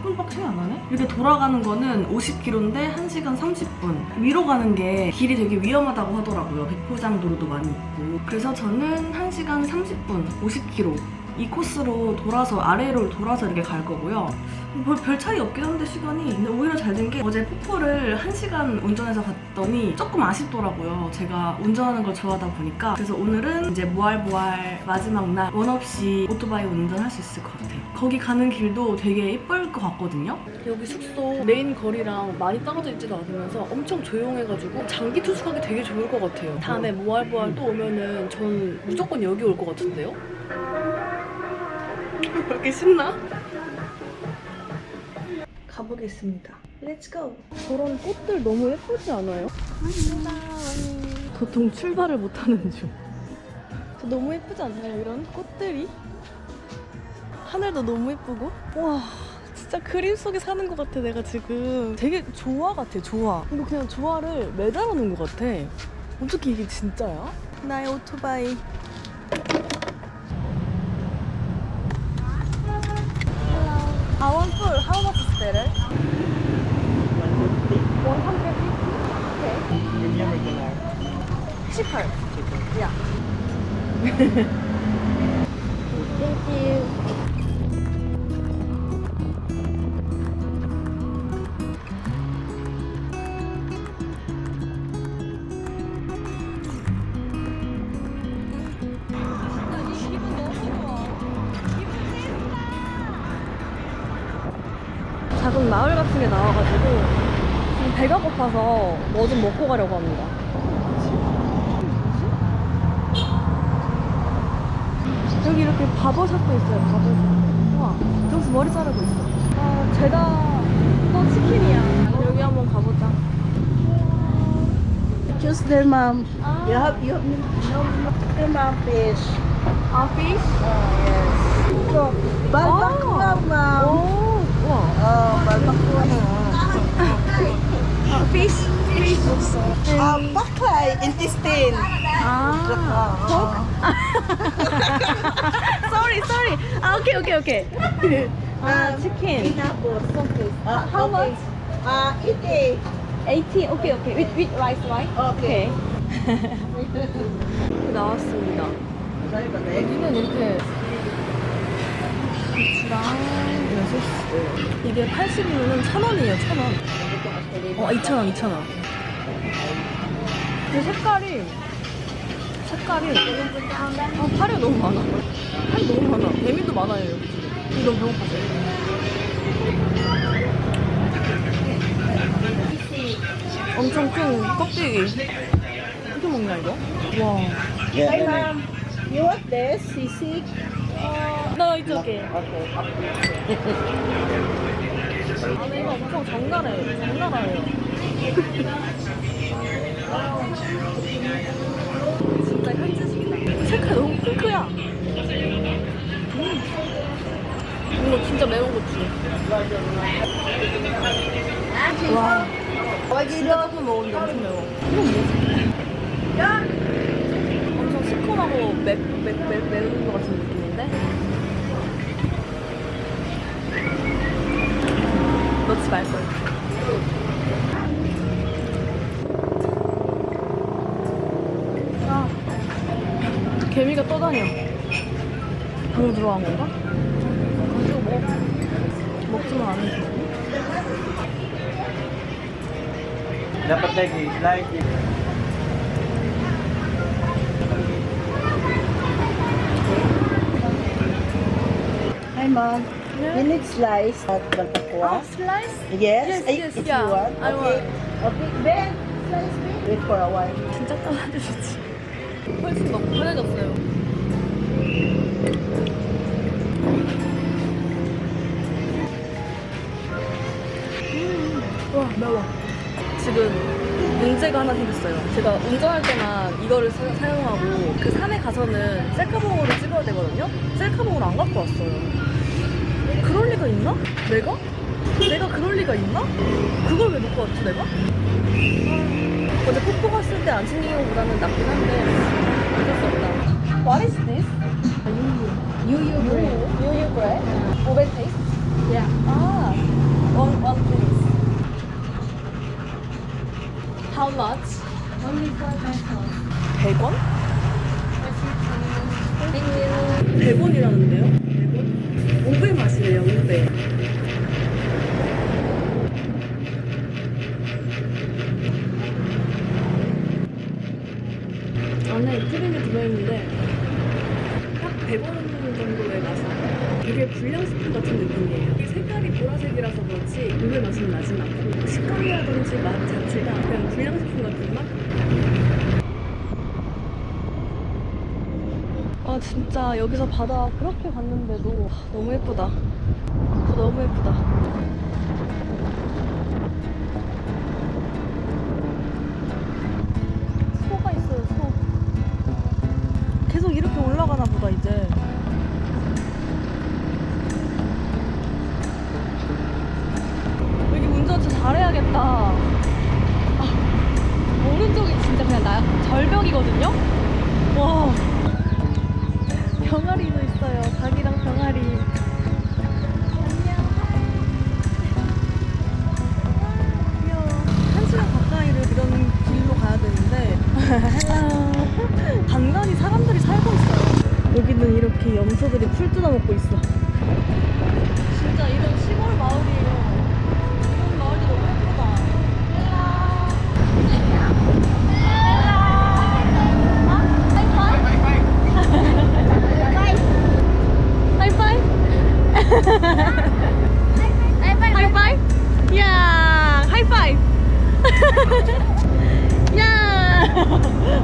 10분밖에 차이 안 나네? 이렇게 돌아가는 거는 50km인데 1시간 30분. 위로 가는 게 길이 되게 위험하다고 하더라고요. 백포장도로도 많이 있고. 그래서 저는 1시간 30분, 50km. 이 코스로 돌아서 아래로 돌아서 이렇게 갈 거고요. 별 차이 없긴 한데 시간이. 근데 오히려 잘 된 게 어제 폭포를 1시간 운전해서 갔더니 조금 아쉽더라고요. 제가 운전하는 걸 좋아하다 보니까. 그래서 오늘은 이제 모알보알 마지막 날 원 없이 오토바이 운전할 수 있을 것 같아요. 거기 가는 길도 되게 예쁠 것 같거든요. 여기 숙소 메인 거리랑 많이 떨어져 있지도 않으면서 엄청 조용해가지고 장기 투숙하기 되게 좋을 것 같아요. 다음에 모알보알 또 오면은 전 무조건 여기 올 것 같은데요? 왜 이렇게 신나? 가보겠습니다. Let's go! 저런 꽃들 너무 예쁘지 않아요? 도통 출발을 못하는 중. 저 너무 예쁘지 않나요? 이런 꽃들이? 하늘도 너무 예쁘고. 와, 진짜 그림 속에 사는 것 같아. 내가 지금 되게 조화 같아. 조화. 이거 그냥 조화를 매달아 놓은 것 같아. 어떻게 이게 진짜야? 나의 오토바이. I want full. How much is better? 150. 150? Okay. Premium regular. cheaper. Yeah. Thank you. 작은 마을 같은 게 나와가지고 지금 배가 고파서 뭐 좀 먹고 가려고 합니다. 여기 이렇게 바버샵도 있어요. 바버샵. 우와, 저기서 머리 자르고 있어. 아, 죄다 또 치킨이야. 여기 한번 가보자. Just their mom. You have no their mom fish. 아, fish? Yes. So, barbacoa, ma'am. 오, 우와. Barbacoa. fish? Baklay, intestine. 아, sorry. 아, 오케이. 아, 치킨. How much? 80. 80. 오케이. With rice, right? Okay. 나왔습니다. 여기는 이렇게 고추랑 이런 소스. 이게 80이면 1,000원이에요. 1,000원. 2,000원. 근데 색깔이 파리가 너무 많아. 배민도 많아요. 여기 너무 배고팠어요. 엄청 큰 껍데기. 어떻게 먹냐 이거? 와. Hey, ma'am. You want this? Sisig? 나 이제 오케이. 아니 이거 엄청 장난해요. 진짜 현지식이다. 색깔 너무 핑크야. 이거 진짜 매운 고추. 와. 진짜 조금 먹었는데 엄청 매워. 이건 뭐지? 엄청 시큼하고 매운 것 같은 느낌인데? 넣지 말걸. 아, 개미가 떠다녀. 방금 들어간 건가? 가지고 먹지만 않은 거. Dapat lagi, like it. Hi, mom. You need slice at barbacoa? 슬라이스? Yes, yes, if yeah. you want. I Okay. Okay, then slice me. Wait for a while. 진짜 떠나주시지. 훨씬 너무 편해졌어요. 와, 매워. 지금 문제가 하나 생겼어요. 제가 운전할 때만 이거를 사용하고 그 산에 가서는 셀카봉으로 찍어야 되거든요. 셀카봉으로 안 갖고 왔어요. 그럴 리가 있나? 내가 그럴 리가 있나? 그걸 왜 놓고 왔지 내가? 어제 폭포 갔을 때 안 챙긴 것보다는 낫긴 한데 어쩔 수 없다. What is this? 유유 bread. 유유 bread? Ube taste? Yeah. 아, How much? Only 4 pesos. 100원? Thank you. 100원이라는데요? 100원? 옹배 맛이래요, 옹배. 안에 크림이 들어있는데 딱 100원 정도의 맛이에요. 되게 불량식품 같은 느낌이에요. 이 색깔이 보라색이라서 그렇지 옹배 맛은 나진 않고 식감이라든지 맛 자체가 그냥 불량식품 같은 맛? 아 진짜 여기서 바다 그렇게 봤는데도 너무 예쁘다. 너무 예쁘다. 소가 있어요, 소. 계속 이렇게 올라가나 보다 이제. 여기 운전 진짜 잘해야겠다. 오른쪽이 진짜 그냥 절벽이거든요? 와. 병아리도 있어요. 닭이랑 병아리. 안녕. 귀여워. 1시간 가까이를 이런 길로 가야 되는데 헬로. 간간히 사람들이 살고 있어요. 여기는 이렇게 염소들이 풀 뜯어먹고 있어. 진짜 이런 시골 마을이에요. 이런 마을이 너무 예쁘다. 하이파이브? 하이파이브? 야, 하이파이브! 야!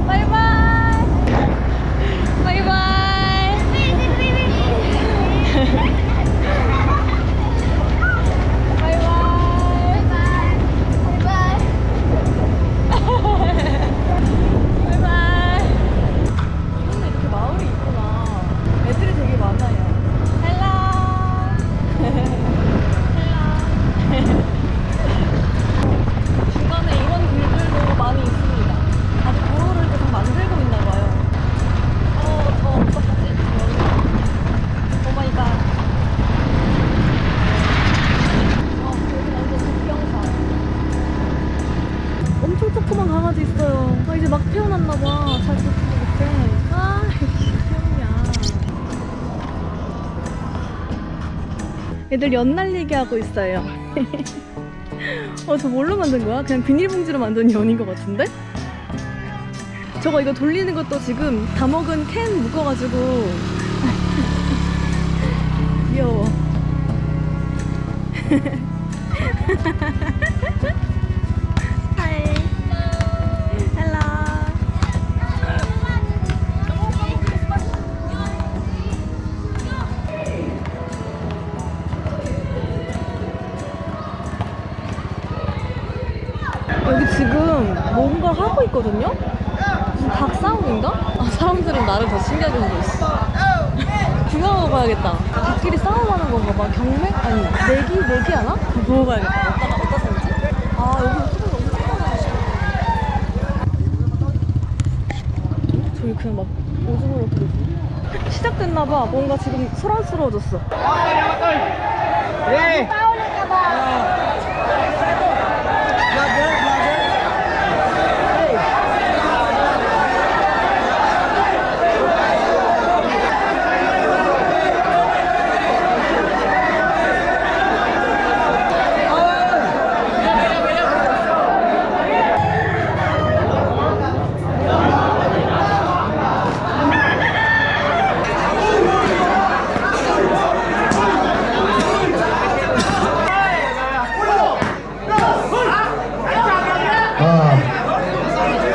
바이바이! 바이바이! 근데 이렇게 마을이 있구나. 애들이 되게 많아요. 중간에 이런 길들도 많이 있습니다. 아직 도로를 계속 만들고 있나 봐요. 저 어떡하지? 오 마이 갓. 여기 완전 국경사. 엄청 조그만 강아지 있어요. 이제 막 태어났나 봐. 잘 보지 못해. 아, 귀엽냐. 애들 연 날리기 하고 있어요. 저 뭘로 만든 거야? 그냥 비닐봉지로 만든 연인 것 같은데? 저거 이거 돌리는 것도 지금 다 먹은 캔 묶어가지고 귀여워. 하이. 헬로. 여기 지금 뭔가 하고 있거든요? 무슨 닭 싸움인가? 사람들은 나를 더 신기하게 보고 있어. 구경하고 가야겠다. 닭끼리 싸움하는 건가 봐. 경매? 아니, 내기 하나? 그거 보고 가야겠다. 어디다 살지? 여기 소리가 엄청 많아. 저기 그냥 막 오줌으로 부르지. 시작됐나봐. 뭔가 지금 소란스러워졌어. Hey!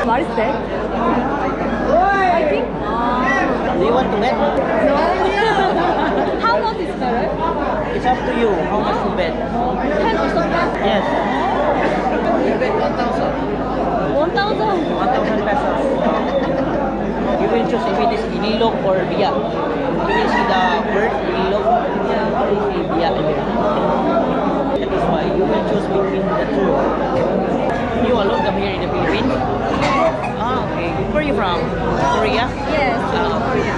What is that? Fighting? Do you want to bet? No. How much is better? It's up to you. How much to bet? 10 or something? Yes. You bet 1,000. 1,000? 1,000 pesos. You will choose if it is Ililog or Biak. You will see the word Ililog. You will see Biak. That is why you will choose between the two. You alone come here in the Philippines? Okay. Where are you from? Korea? Yes, Korea.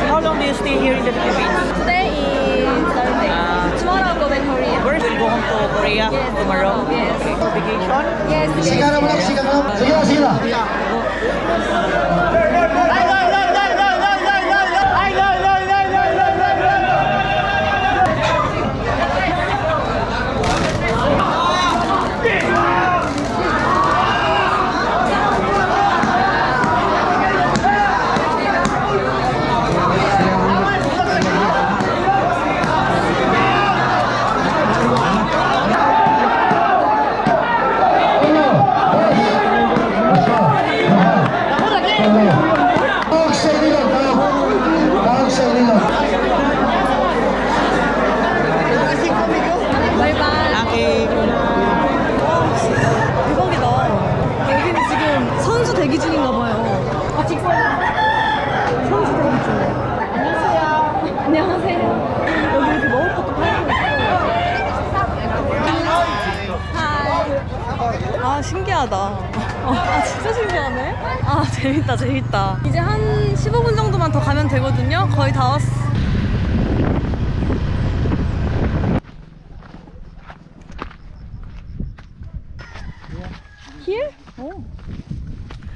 How long do you stay here in the Philippines? Today is Thursday. Tomorrow I'll go back Korea. Where will go home to Korea tomorrow? Yes. Okay. For vacation? Yes. Okay. 대박이다. 여기는 지금 선수 대기 중인가 봐요. 선수 대기 중. 안녕하세요. 여기 이렇게 먹을 것도 팔고 있고. 아, 신기하다. 아, 진짜 신기하네. 아, 재밌다, 재밌다. 이제 한 15분 정도만 더 가면 되거든요. 거의 다 왔어. Here? Oh.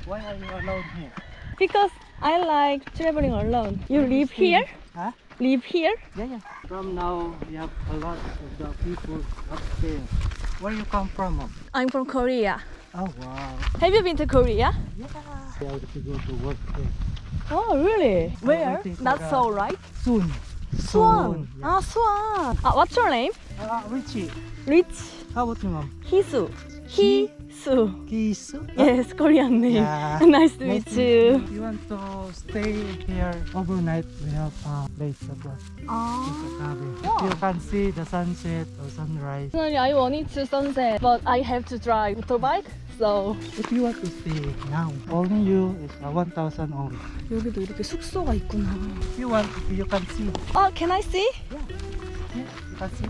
Why are you alone here? Because I like traveling alone. You live here? Huh? Live here? Yeah. From now, we have a lot of the people upstairs. Where you come from, Mom? I'm from Korea. Oh, wow. Have you been to Korea? Yeah. We have to go to work there. Oh, really? Where? waiting for Not the- so, right? Soon. Suwon. Yeah. Ah, Suwon. What's your name? Richie. Rich. How about you, Mom? Hisu. Hisu. Kisu? Yes, Korean name. Yeah. Nice to meet you. If you want to stay here overnight, we have a place as well. Ah. It's a cabin. Wow. You can see the sunset or sunrise. Personally, I wanted to sunset, but I have to drive motorbike. So If you want to stay now, only you is 1,000 only. 여기도 이렇게 숙소가 있구나. If you want, you can see. Oh, can I see? Yeah, you can see.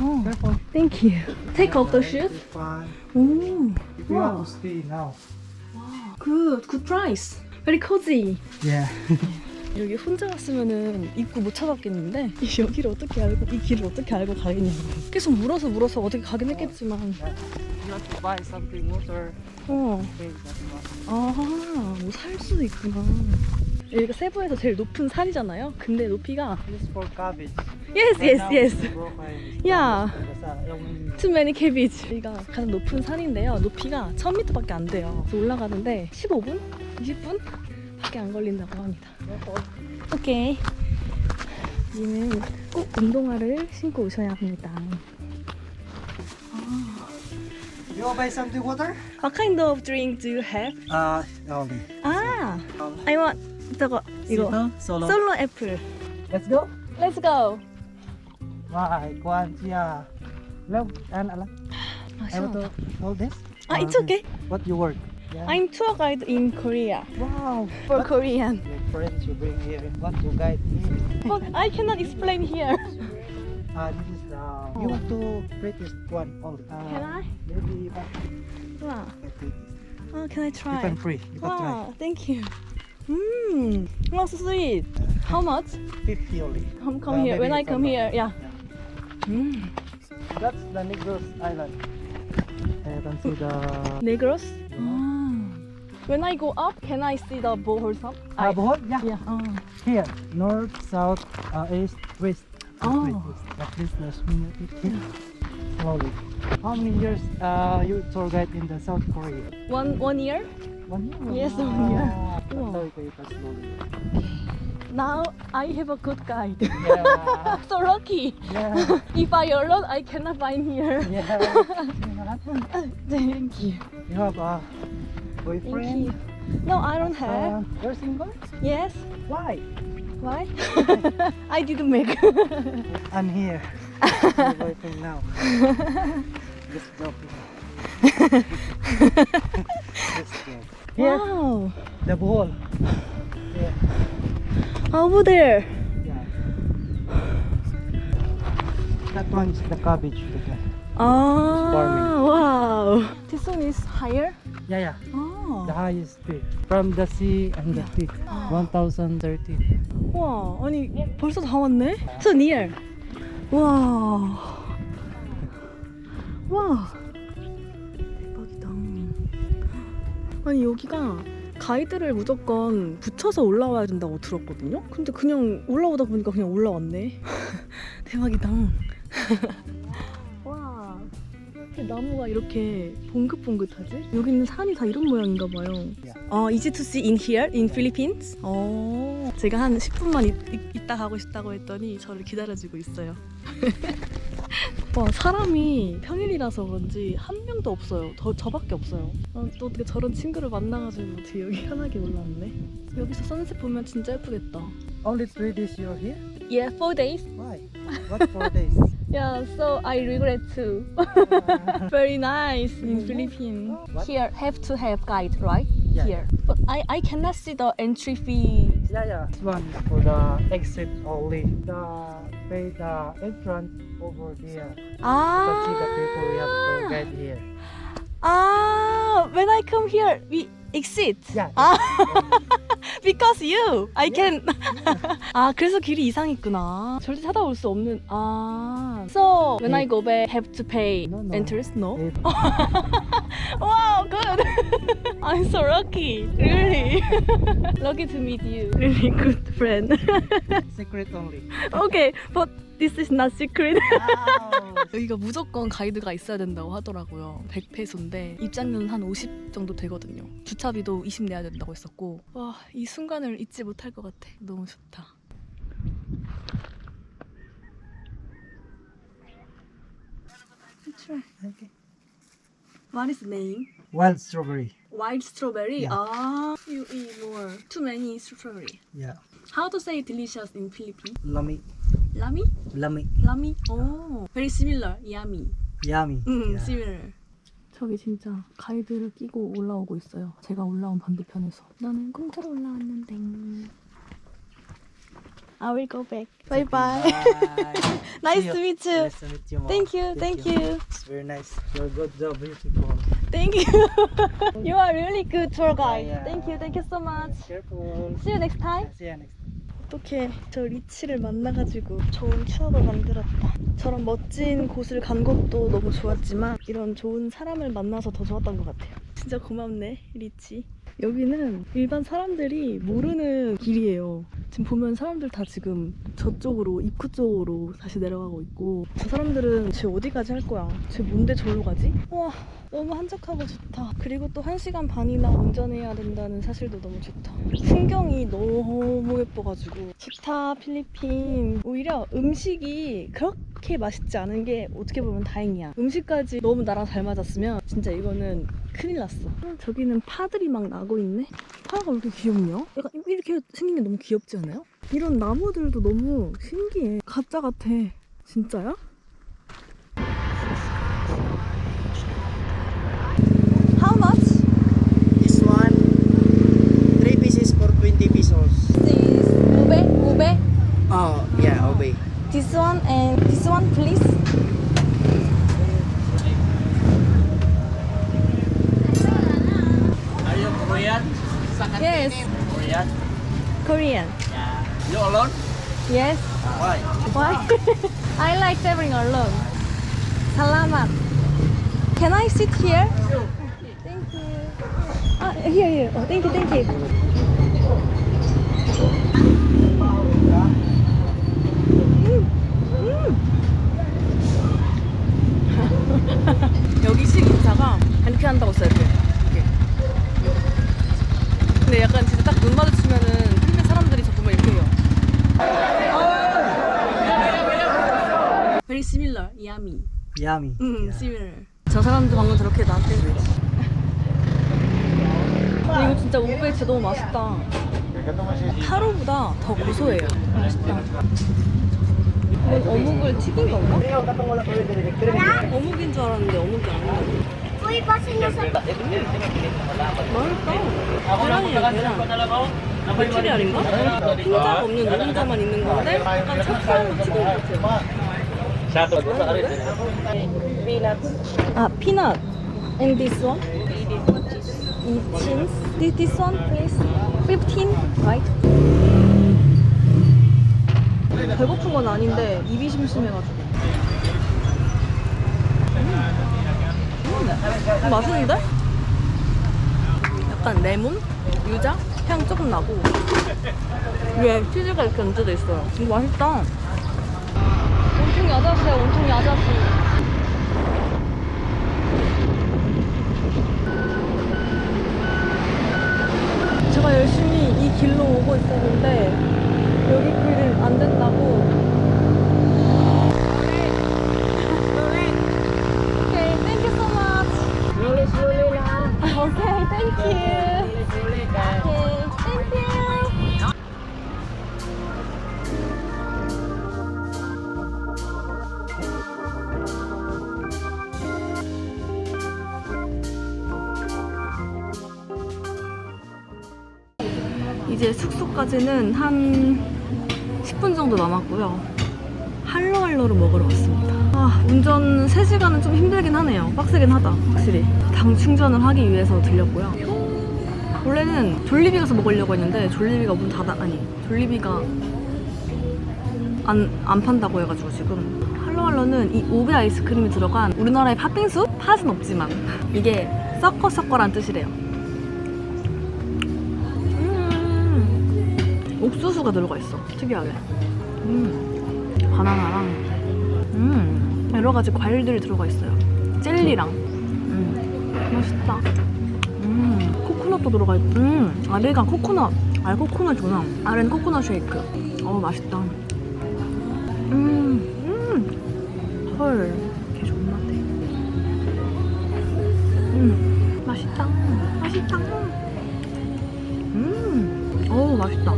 Oh, Careful. thank you. Take off the shoes. It's fine. 오, If you want to stay now. good price. Very cozy. Yeah. 여기 혼자 왔으면은 입구 못 찾았겠는데 여기를 어떻게 알고 이 길을 어떻게 알고 가겠냐고 계속 물어서 어떻게 가긴 했겠지만 You want to buy something water? 어, Okay, that's one. 아, 뭐 살 수도 있구나. 여기가 세부에서 제일 높은 산이잖아요. 근데 높이가 This is for cabbage. yes, Right yes, now, yes. it's broken. Yeah. Kasi yung Too many cabbage. 여기가 가장 높은 산인데요. 높이가 1000m밖에 안 돼요. 그래서 올라가는데 15분? 20분? 밖에 안 걸린다고 합니다. 오케이. 여기는 꼭 운동화를 신고 오셔야 합니다. You want to buy something water? What kind of drink do you have? Only. 아, I want 저거 이거 Solo. 솔로 애플. Let's go. Let's go. Why? Kuan siya. Love and alam. 아, I want 시원하다. to hold this. Ah, it's okay. What you work? Yeah. I'm tour guide in Korea Wow. for Korean. Your friends you bring here. What to guide here? But I cannot explain here. This is you want to practice one only. Can I? Maybe you Wow. can Oh, can I You try? can free. You can try. Wow, thank you. Oh, so sweet. How much? 50 only. Come here. maybe When I come from- here, yeah. That's the Negros Island. You can see the Negros. When I go up, can I see the Bohol? Bohol. Yeah. Yeah. Here, north, south, east, west. Oh. Like this, last minute. Here. Slowly. How many years you tour guide in the South Korea? 1 year. 1 year. Yes, 1 year. Wow. So you can slowly. Now I have a good guide. Yeah. So lucky. Yeah. If I alone, I cannot find here. Yeah. Thank you. You have a Thank boyfriend? you. No, I don't have. You're single? Yes. Why? Why? I didn't make. I'm here. Your boyfriend now. Just joking. Just joking. Here, Wow. the Bohol. Yeah. Over there. Yeah. That one is the cabbage. Ah, farming. wow. This one is higher. Yeah. Oh. The highest peak. From the sea and the peak. 1013. 와, 아니 벌써 다 왔네? So near. 와. 와 대박이다. 아니 여기가 가이드를 무조건 붙여서 올라와야 된다고 들었거든요. 근데 그냥 올라오다 보니까 그냥 올라왔네. 대박이다. 와 이렇게 나무가 이렇게 봉긋봉긋하지? 여기 있는 산이 다 이런 모양인가 봐요. Easy to see in here in Philippines? 제가 한 10분만 있다 가고 싶다고 했더니 저를 기다려주고 있어요. 와 사람이 평일이라서 그런지 한 명도 없어요. 저밖에 없어요. 또 어떻게 저런 친구를 만나가지고 어떻게 여기 편하게 올라왔네. 여기서 선셋 보면 진짜 예쁘겠다. Only 3 days you're here? Yeah, 4 days. Why? What 4 days? Yeah, so I regret too. Very nice in Philippines. What? Here have to have guide, right? Yeah. Here. But I cannot see the entry fee. Yeah. This one is for the exit only. The entrance over there. You can see the people we have to get here. When I come here, we exit. Yeah. Because you, I can. 그래서 길이 이상했구나. 절대 찾아올 수 없는. So when I go back, have to pay No. entrance? No. It- Wow, good. I'm so lucky. Really. Lucky to meet you. Really good friend. Secret only. Okay, but this is not secret. Wow. 여기가 무조건 가이드가 있어야 된다고 하더라고요. 100페소인데 입장료는 한 50 정도 되거든요. 주차비도 20 내야 된다고 했었고 와, 이 순간을 잊지 못할 것 같아. 너무 좋다. Okay. What is the name? Wild strawberry. Wild strawberry? Yeah. You eat more. Too many strawberry. Yeah. How to say delicious in Philippines? Lami. Lami? Lami. Lami? Oh, very similar. Yummy. Yummy. Yeah. similar. 저기 진짜 가이드를 끼고 올라오고 있어요. 제가 올라온 반대편에서. 나는 공짜로 올라왔는데. I will go back. Bye bye. Nice to meet you. Nice to meet you, Mom. Thank you. Thank you. It's very nice. You're good job, beautiful. Thank you. You are really good tour guide. Yeah. Thank you. Thank you so much. Careful. See you next time. See you next. 어떻게 저 리치를 만나가지고 좋은 추억을 만들었다. 저런 멋진 곳을 간 것도 너무 좋았지만 이런 좋은 사람을 만나서 더 좋았던 것 같아요. 진짜 고맙네, 리치. 여기는 일반 사람들이 모르는 길이에요. 지금 보면 사람들 다 지금 저쪽으로 입구 쪽으로 다시 내려가고 있고 저 사람들은 쟤 어디까지 할 거야? 쟤 뭔데 절로 가지? 와 너무 한적하고 좋다. 그리고 또 1시간 반이나 운전해야 된다는 사실도 너무 좋다. 풍경이 너무 예뻐가지고 좋다. 필리핀. 오히려 음식이 그렇게 맛있지 않은 게 어떻게 보면 다행이야. 음식까지 너무 나랑 잘 맞았으면 진짜 이거는 큰일 났어. 저기는 파들이 막 나고 있네. 파가 왜 이렇게 귀엽냐? 약간 이렇게 생긴 게 너무 귀엽지 않아요? 이런 나무들도 너무 신기해. 가짜 같아. 진짜야? How much? This one, 3 pieces for 20 pesos. This ube. Oh, yeah, obey. This one and this one, please. Are you Korean? Yes, Korean? Korean. Yeah. You alone? Yes. Why? Why? I like traveling alone. Salamat. Can I sit here? Thank you. Here. Oh, thank you. 여기식 인사가 이렇게 한다고 써요. 이렇게. 근데 약간 진짜 딱 눈 마주치면은 필리핀 사람들이 저 보면 이렇게 해요. Very similar, yummy. Yummy. Yeah. similar. 저 사람도 방금 저렇게 나한테. 근데 이거 진짜 우베 진짜 너무 맛있다. 타로보다 더 고소해요. 맛있다. 이건 어묵을 튀긴 건가? 어묵인 줄 알았는데 어묵이 아니야. 맛있다. 계란. 메추리알인가? 흰자가 없는 노른자만 있는 건데 약간 찹쌀로 튀긴 것 같아요. Peanut. And this one? 18. This one, please. 15, right? 배고픈 건 아닌데 입이 심심해가지고. 맛있는데? 약간 레몬? 유자? 향 조금 나고 위에 치즈가 이렇게 얹어져 있어요. 이거 맛있다. 온통 야자수야, 온통 야자수. 제가 열심히 이 길로 오고 있었는데 여기 길은 안 된다고. Okay, thank you so much. Okay, thank you. Okay, thank you. 이제 숙소까지는 한 10분 정도 남았고요. 할로할로를 먹으러 왔습니다. 아, 운전 3시간은 좀 힘들긴 하네요. 빡세긴 하다, 확실히. 당 충전을 하기 위해서 들렸고요. 원래는 졸리비 가서 먹으려고 했는데 졸리비가 졸리비가 안 판다고 해가지고 지금 할로할로는 이 오베 아이스크림이 들어간 우리나라의 팥빙수? 팥은 없지만 이게 섞어란 뜻이래요. 옥수수가 들어가 있어. 특이하게. 바나나랑 여러 가지 과일들이 들어가 있어요. 젤리랑. 맛있다. 코코넛도 들어가 있고. 아래가 코코넛. 코코넛이구나. 아래는 코코넛 쉐이크. 맛있다. 헐. 개 존맛해. 맛있다. 맛있다. 맛있다.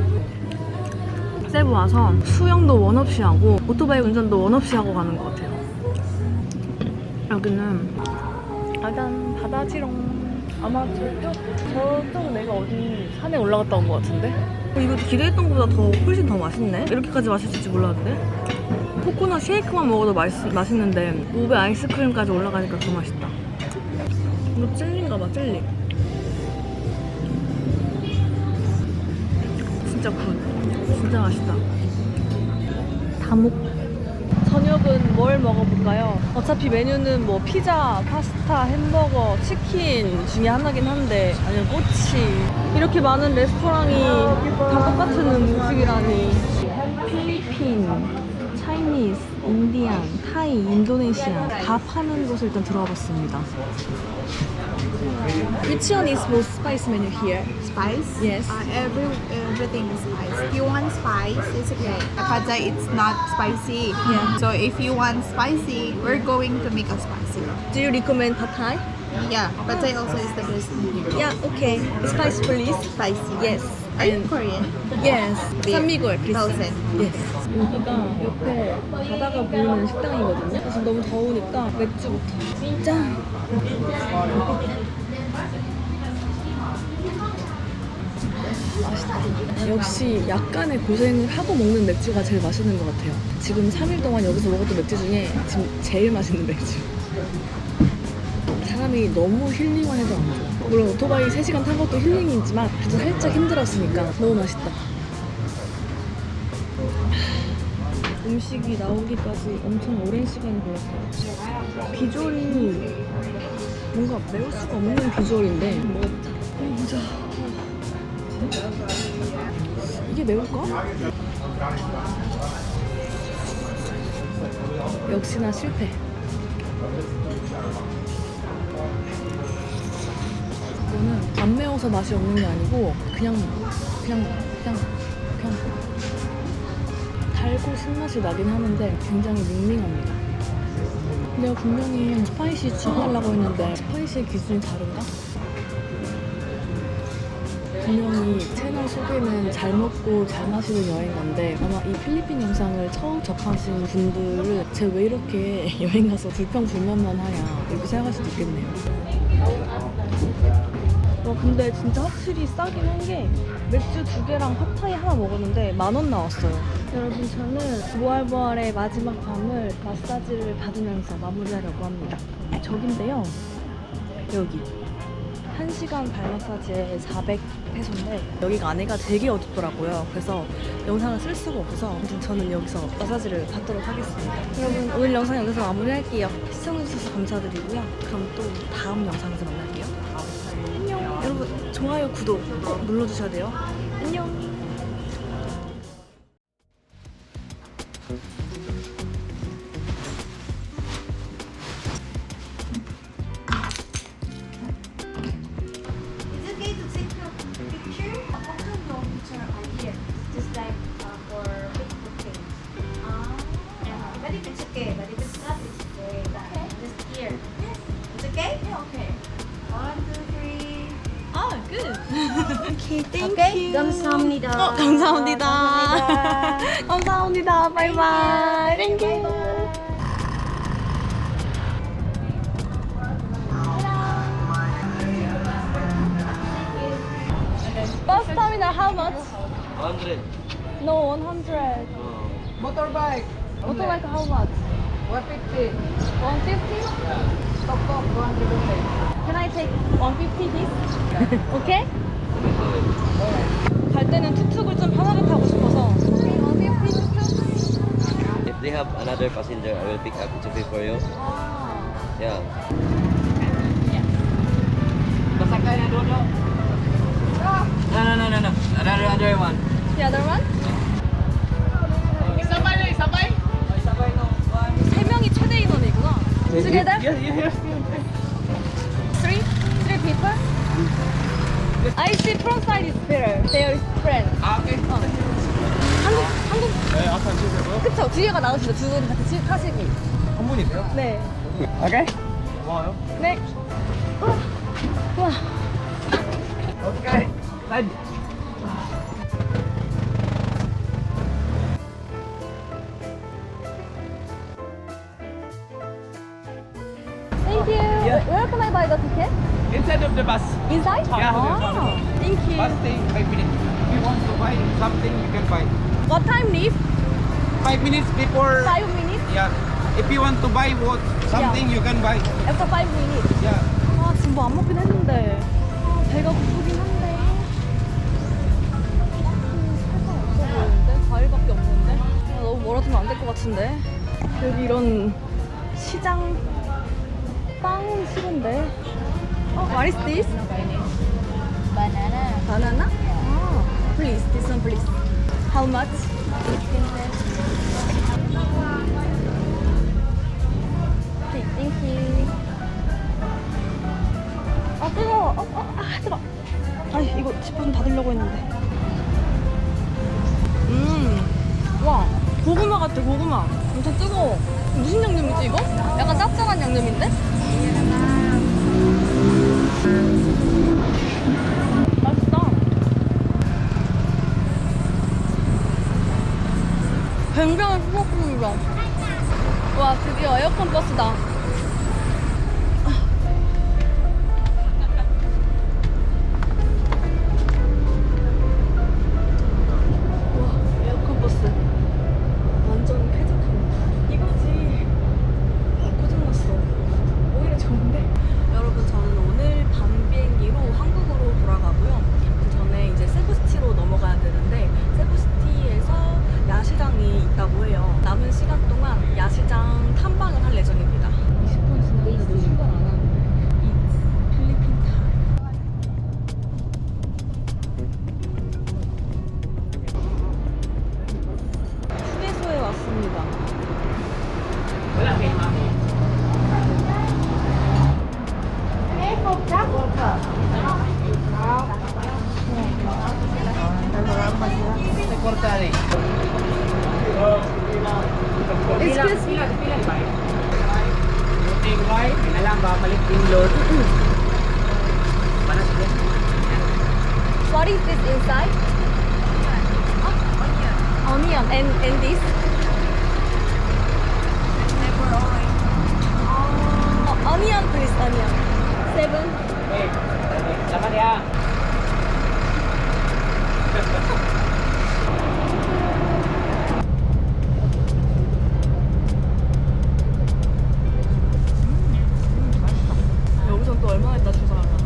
세부 와서 수영도 원 없이 하고 오토바이 운전도 원 없이 하고 가는 것 같아요. 여기는 일단 바다지롱. 아마 저쪽 내가 어디 산에 올라갔다 온 것 같은데? 이거 기대했던 것보다 훨씬 더 맛있네? 이렇게까지 맛있을지 몰랐는데? 코코넛 쉐이크만 먹어도 맛있는데 우베 아이스크림까지 올라가니까 더 맛있다. 이거 젤리인가봐, 젤리. 진짜 굿. 진짜 맛있다. 저녁은 뭘 먹어볼까요? 어차피 메뉴는 뭐 피자, 파스타, 햄버거, 치킨 중에 하나긴 한데 아니면 꼬치. 이렇게 많은 레스토랑이 다 똑같은 음식이라니. 필리핀, 차이니스, 인디안, 타이, 인도네시아 다 파는 곳을 일단 들어와봤습니다. Which one is most spice menu here? Spice? Yes. Everything is spice. If you want spice, it's okay. Pad Thai, it's not spicy. Yeah. So if you want spicy, we're going to make a spicy. Do you recommend Pad Thai? Yeah, Pad Thai also is the best. Yeah, okay. Spice please. Spicy. Yes. Are you Korean? Yes. 산미골 please. Thousand. Yes. 여기가 옆에 바다가 보이는 식당이거든요. 그래서 너무 더우니까 맥주부터. 짠. 맛있다. 역시 약간의 고생을 하고 먹는 맥주가 제일 맛있는 것 같아요. 지금 3일 동안 여기서 먹었던 맥주 중에 지금 제일 맛있는 맥주. 사람이 너무 힐링만 해도 안 좋아. 물론 오토바이 3시간 탄 것도 힐링이지만 그래도 살짝 힘들었으니까 너무 맛있다. 음식이 나오기까지 엄청 오랜 시간이 걸렸어요. 비주얼이 뭔가 매울 수가 없는 비주얼인데 먹어보자. 이게 매울까? 역시나 실패. 이거는 안 매워서 맛이 없는 게 아니고 그냥 달고 신맛이 나긴 하는데 굉장히 밍밍합니다. 내가 분명히 스파이시 추가하려고 했는데 스파이시의 기준이 다른가? 분명히 채널 소개는 잘 먹고 잘 마시는 여행가인데 아마 이 필리핀 영상을 처음 접하신 분들은 쟤 왜 이렇게 여행 가서 불평불만만 하냐 이렇게 생각할 수도 있겠네요. 와 근데 진짜 확실히 싸긴 한 게 맥주 2개랑 팟타이 하나 먹었는데 10,000원 나왔어요. 여러분 저는 모알보알의 마지막 밤을 마사지를 받으면서 마무리하려고 합니다. 저긴데요. 여기 1시간 발 마사지에 400페소인데 여기가 안에가 되게 어둡더라고요. 그래서 영상을 쓸 수가 없어서 아무튼 저는 여기서 마사지를 받도록 하겠습니다. 여러분 오늘 영상 여기서 마무리할게요. 시청해주셔서 감사드리고요. 그럼 또 다음 영상에서 만날게요. 안녕. 여러분 좋아요, 구독 꼭 눌러주셔야 돼요. 안녕. Is it okay to take a picture? How come no picture are here? Just like for Facebook page. But if it's okay, but if it's not, it's okay. Okay. Just here. Yes. It's okay? Yeah, okay. 1, 2, 3. 아, good. Okay, thank Okay, you. 감사합니다. 감사합니다. 감사합니다. 바이바이. Thank you. Bus terminal how much? 100. No, 100. Motorbike. Motorbike how much? 150. 150? Top 250. Can I take 150 this? Okay? 갈 때는 툭툭을 좀 편하게 타고 싶어서. Okay, 150 툭툭. If they have another passenger, I will pick up to pay for you. Yeah. Pasakay na doon, no? No. Another one. The other one? Isabay na, isabay. Isabay no. 세 명이 최대 인원이구나. Together? Yes. Three people? I see front side is better. They are friends. Okay. 한국 네, 앞에 앉으세요. 그쵸? 뒤에가 나으시죠? 두 분이 같이 타시기. 한 분이세요? 네. 오케이. 고마워요. 네. 우와. 오케이. 난 Thank you. Yeah. Where can I buy the ticket? inside of the bus. Inside? Yeah. Ah, thank you. Bus stay 5 minutes. If you want to buy something, you can buy. What time leave? 5 minutes before. 5 minutes? Yeah. If you want to buy what something, you can buy. After 5 minutes. Yeah. 아, 지금 뭐 안 먹긴 했는데. 아, 배가 고프긴 한데. 살상 없어 보이는데? 과일밖에 없는데? 아, 너무 멀어지면 안 될 것 같은데? 여기 이런 시장 빵은 싫은데. What is this? Banana. Banana? Ah, please, this one please. How much? Okay, thank you. 아 뜨거워. 뜨거. 아 이거 지퍼 좀 닫으려고 했는데. 와 고구마 같아 고구마. 엄청 뜨거워. 무슨 양념이지 이거? 약간 짭짤한 양념인데? 맛있다. 굉장히 수고했습니다. 와 드디어 에어컨 버스다. 에어컨 버스 완전 쾌적합니다. 이거지. 고장났어. 오히려 좋은데? 여러분 저는 오늘 밤 비행기로 한국으로 돌아가고요. 그 전에 이제 세부시티로 넘어가야 되는데 세부시티에서 야시장이 있다고 해요. 남은 시간 동안 야시장 탐방을 할 예정입니다. 20분 지났는데도 출발 안 하는데 이 필리핀 타임. 휴게소에 왔습니다. Excuse me. What is this inside? Onion. And this? Onion please, onion. 7. 여기서 또 얼마나 있다 출발하려나?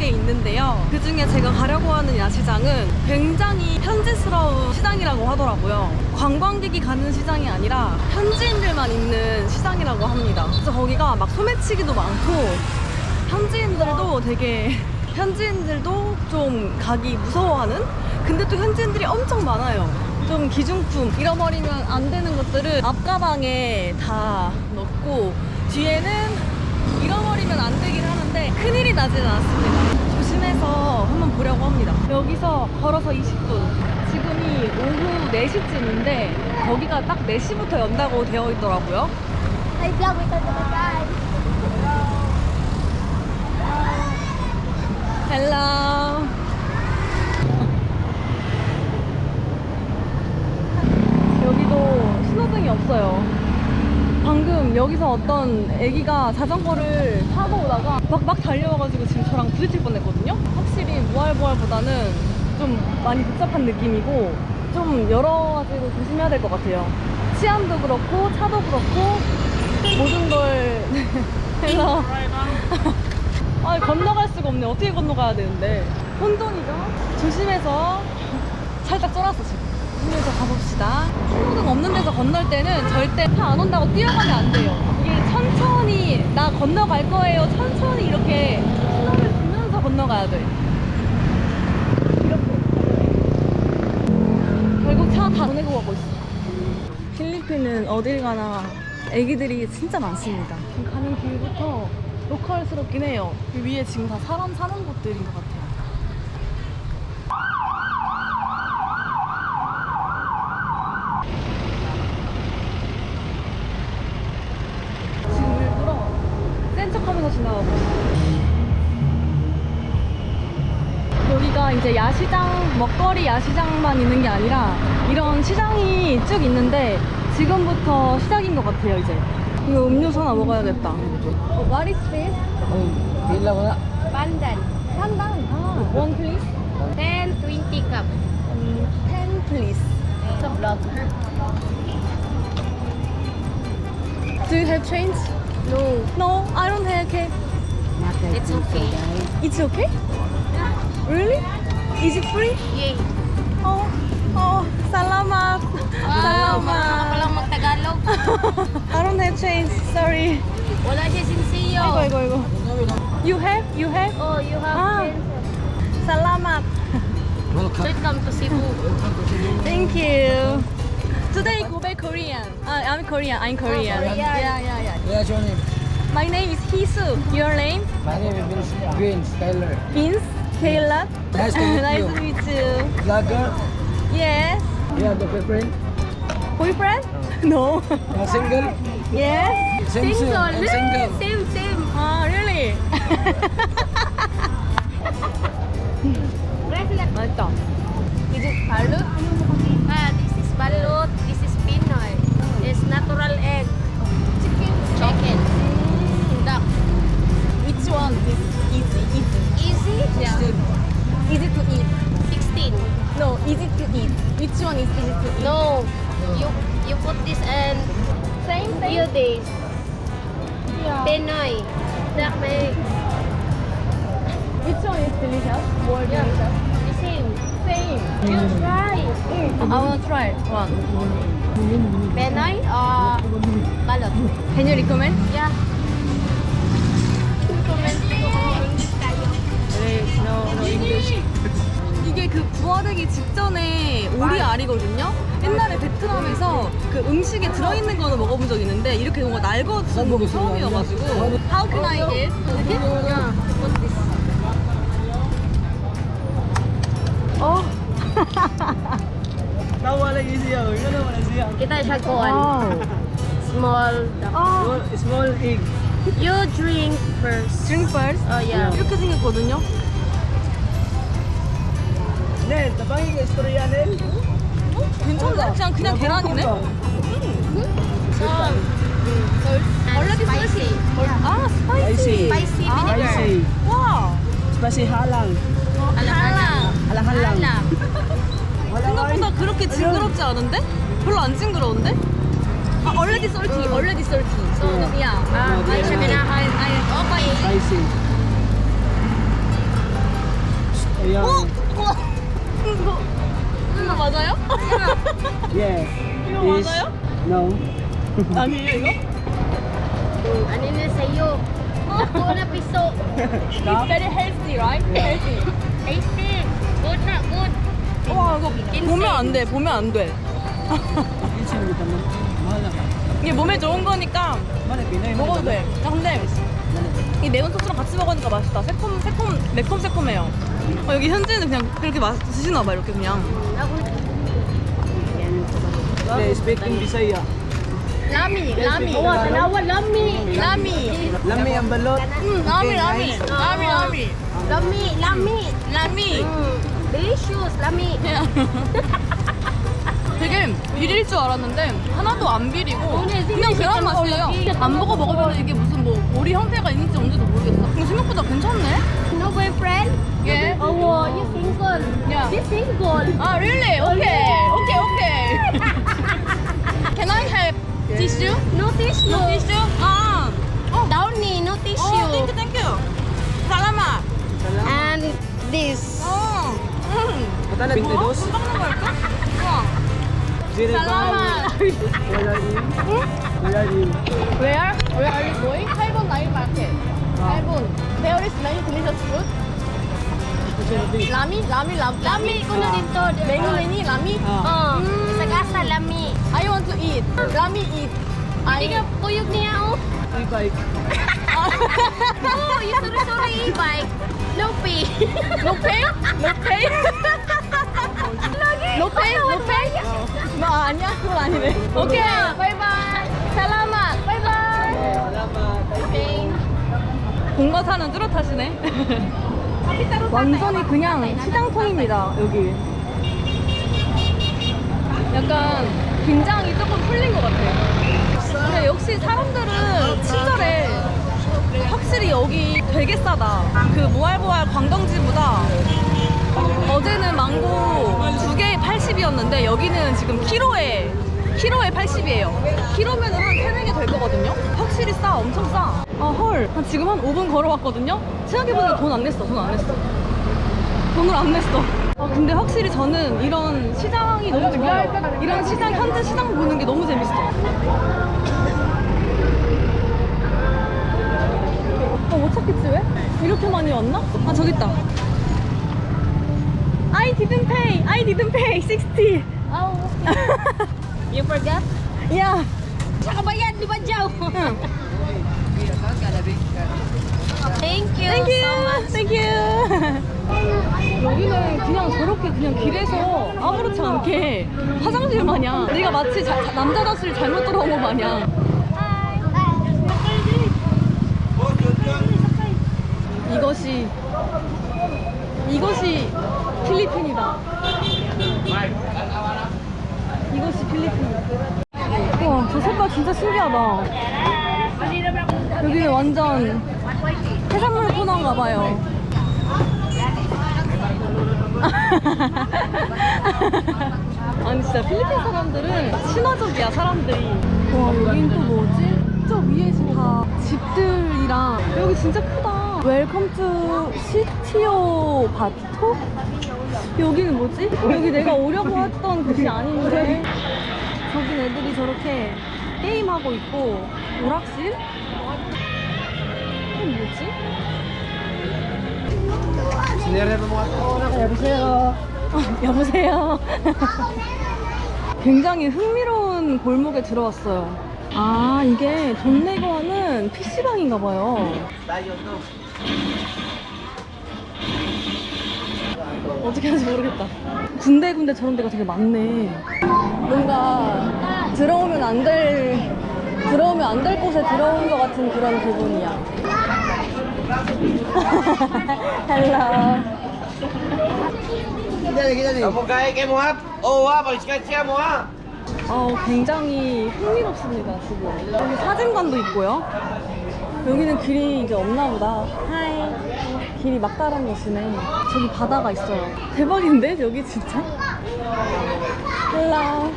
개 있는데요. 그 중에 제가 가려고 하는 야시장은 굉장히 현지스러운 시장이라고 하더라고요. 관광객이 가는 시장이 아니라 현지인들만 있는 시장이라고 합니다. 그래서 거기가 막 소매치기도 많고 현지인들도 좀 가기 무서워하는? 근데 또 현지인들이 엄청 많아요. 좀 기중품, 잃어버리면 안 되는 것들을 앞가방에 다 넣고 뒤에는 잃어버리면 안 되긴 하는데 큰일이 나지는 않습니다. 조심해서 한번 보려고 합니다. 여기서 걸어서 20분. 지금이 오후 4시쯤인데 거기가 딱 4시부터 연다고 되어 있더라고요. 헬로. 여기도 신호등이 없어요. 방금 여기서 어떤 애기가 자전거를 타고 오다가 막 달려와가지고 지금 저랑 부딪힐 뻔했거든요. 확실히 무알보알보다는 좀 많이 복잡한 느낌이고 좀 여러 가지로 조심해야 될 것 같아요. 치안도 그렇고 차도 그렇고 모든 걸 헬로. 아, 건너갈 수가 없네. 어떻게 건너가야 되는데. 혼돈이죠. 조심해서 살짝 쫄았어 지금. 조심해서 가봅시다. 신호등 없는 데서 건널 때는 절대 차 안 온다고 뛰어가면 안 돼요. 이게 천천히 나 건너갈 거예요. 천천히 이렇게 신호를 주면서 건너가야 돼. 이렇게. 결국 차 다 보내고 가고 있어. 필리핀은 어딜 가나 애기들이 진짜 많습니다. 가는 길부터 로컬스럽긴 해요. 그 위에 지금 다 사람 사는 곳들인 것 같아요. 지금 일부러 센 척하면서 지나가고 있어요. 여기가 이제 야시장, 먹거리 야시장만 있는 게 아니라 이런 시장이 쭉 있는데 지금부터 시작인 것 같아요. 이제 이거 음료수 하나 먹어야겠다. What is this? Pandan. Pandan. Ah, one please. 10, 20 cup. 10 please. It's a vlogger. Do you have change? No, No, I don't have. Okay. it's okay. It's okay? Really? Is it free? Yay. Oh, salamat. Wow, marunong ka palang mag-Tagalog. I don't have change. Sorry. Wala siya sinsiyo. 아이고. You have? You have? Oh, you have Ah. friends. Salamat. Welcome to Cebu. Thank you. Today go back Korean. I'm Korean. I'm Korean. Korean. Yeah. What's your name? My name is Hisu. Your name? My name is Vince Tyler. Vince. Kayla. Nice to meet Nice you. to meet you. Vlogger? Yes. You have a boyfriend? Boyfriend? No. Single? Yes. Same. I'm single. Same. Ah, really? 맛있다. Is it balut? This is balut. This is Pinoy. It's natural egg. Chicken. Duck. Which one is easy? Easy? Yeah. Easy to eat. 16. No, easy to eat. Which one is easy to eat? No. You put this in Same. few days. Yeah. Pinoy. Duck may Which one is delicious? More delicious. the same. Same. You try. I wanna try one. Pinoy or balot? Can you recommend? Yeah. Recommend ko English tayo. No English. 이게 그 부화되기 직전에 오리알이거든요. 옛날에 베트남에서 그 음식에 들어있는 거는 먹어본 적 있는데 이렇게 뭔가 날것은 건 처음이어가지고. How can I eat? 이렇게? Yeah. Put this. 어. Kita siya kuhan. Small duck. 아. Small egg. You drink first. Drink first. Oh yeah. 이렇게 생겼거든요. Nel, tabangin ka istorya, Nel. 괜찮네. 그냥 계란이네. Already spicy. 아, 스파이시. Spicy vinegar. 와. Spicy halang. Alang-alang. Halang-halang. 생각보다 그렇게 징그럽지 않은데? 별로 안 징그러운데? 아, already salty. So, yeah. Ay siya ganahan. I Okay. Spicy. 이거 맞아요? Yes. 이거 Is- 맞아요? No. 아니에요 이거? Ano na sa'yo? Ako na piso. It's very healthy, right? Healthy. Tasty. Good na, good. 와 이거 보면 안 돼. 보면 안 돼. 이게 몸에 좋은 거니까 먹어도 돼. 야, 근데 이 매운 소스랑 같이 먹으니까 맛있다. 매콤해요. 여기 현지는 그냥 그렇게 드시나 봐 이렇게 그냥. They speak in Bisaya. Lami. Oh, tanawa, lami. 라미. Lami ang balot. 라미. Delicious, lami. 되게 비릴 줄 알았는데 하나도 안 비리고 그냥 계란 맛이에요. 안 먹어 먹으면 이게 무슨 뭐 오리 형태가 있는지 없는지도 모르겠어. 근데 생각보다 괜찮네. No boyfriend? 예. Oh, you single. Yeah. You single. 아, really? Okay. Can I have tissue? No tissue. No tissue? 아. Downy, no tissue. Thank you. 살라마. And this. Matana pintidos. 깎는 거였어? Salamat. Where are you? Where are you? Where are you going? 8번 나이 마켓. 8번. There is many delicious food. 라미? Lami ko na dito. Many 라미? Sagasa, lami. I want to eat. 라미 eat. Hindi ka kuyog niya, oh. Bike. Oh, you sorry, bike. No pay. No pay? 뭐 아니야? 그건 아니네. 오케이. 바이바이. 살라맛. 바이바이. 오케이. 공과사는 뚜렷하시네. 완전히 그냥 시장통입니다. 여기. 약간 긴장이 조금 풀린 것 같아요. 근데 역시 사람들은 친절해. 확실히 여기 되게 싸다. 그 모알보알 관광지보다 어제는 망고 2개에 80이었는데 여기는 지금 키로에 80이에요. 키로면은 한 3-4개 될 거거든요. 확실히 싸. 엄청 싸. 아 헐. 지금 한 5분 걸어왔거든요. 생각해보니까 돈 안 냈어. 돈을 안 냈어. 아 근데 확실히 저는 이런 시장이 너무 좋아요. 이런 시장, 현지 시장 보는 게 너무 재밌어. 못 찾겠지 왜? 이렇게 많이 왔나? 아 저기 있다. I didn't pay 60. Oh, you forgot? Yeah. Nakabayad, di ba, Jow? Thank you so much. Thank you. 여기는 그냥 저렇게 그냥 길에서 아무렇지 않게 화장실 마냥 내가 마치 남자 화장실 잘못 들어온 것 마냥. 이것이 필리핀이다. 이것이 필리핀이다. 우와, 저 색깔 진짜 신기하다. 여기는 완전 해산물 코너인가 봐요. 아니 진짜 필리핀 사람들은 친화적이야 사람들이. 와 여긴 또 뭐지? 저 위에 다 집들이랑 여기 진짜 크다. 웰컴 투 시티오 바토? 여기는 뭐지? 여기 내가 오려고 했던 곳이 아닌데 저긴 애들이 저렇게 게임하고 있고 오락실? 이건 뭐지? 여보세요. 여보세요. 굉장히 흥미로운 골목에 들어왔어요. 아 이게 돈 내고 하는 PC방인가 봐요. 어떻게 하는지 모르겠다. 군데군데 저런 데가 되게 많네. 뭔가 들어오면 안 될 곳에 들어온 것 같은 그런 기분이야. 헬로. 굉장히 흥미롭습니다 지금. 여기 사진관도 있고요. 여기는 길이 이제 없나 보다. 하이. 길이 막다른 곳이네. 저기 바다가 있어요. 대박인데 여기 진짜? 헬로.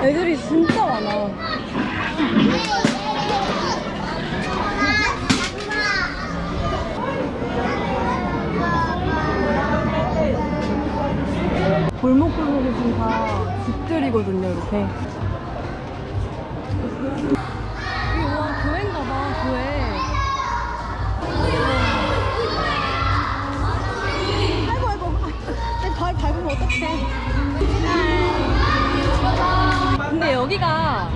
애들이 진짜 많아. 골목골목이 지금 다 집들이거든요, 이렇게. 이게 와, 교회인가 봐, 교회. 아이고, 아이고. 내 발 밟으면 어떡해. 근데 여기가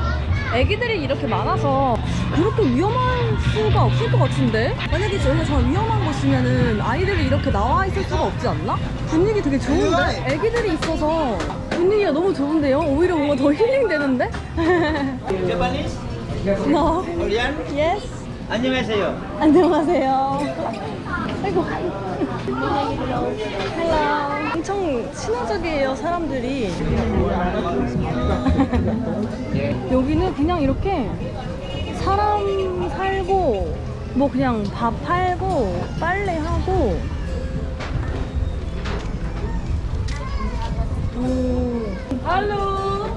애기들이 이렇게 많아서 그렇게 위험할 수가 없을 것 같은데? 만약에 여기가 정말 위험한 곳이면은 아이들이 이렇게 나와 있을 수가 없지 않나? 분위기 되게 좋은데? 애기들이 있어서 분위기가 너무 좋은데요? 오히려 뭔가 더 힐링되는데? Japanese? No. Korean? Yes. 안녕하세요. 안녕하세요. 아이고. 헬로. 엄청 친화적이에요, 사람들이. 여기는 그냥 이렇게 사람 살고, 뭐 그냥 밥 팔고, 빨래하고. Halo.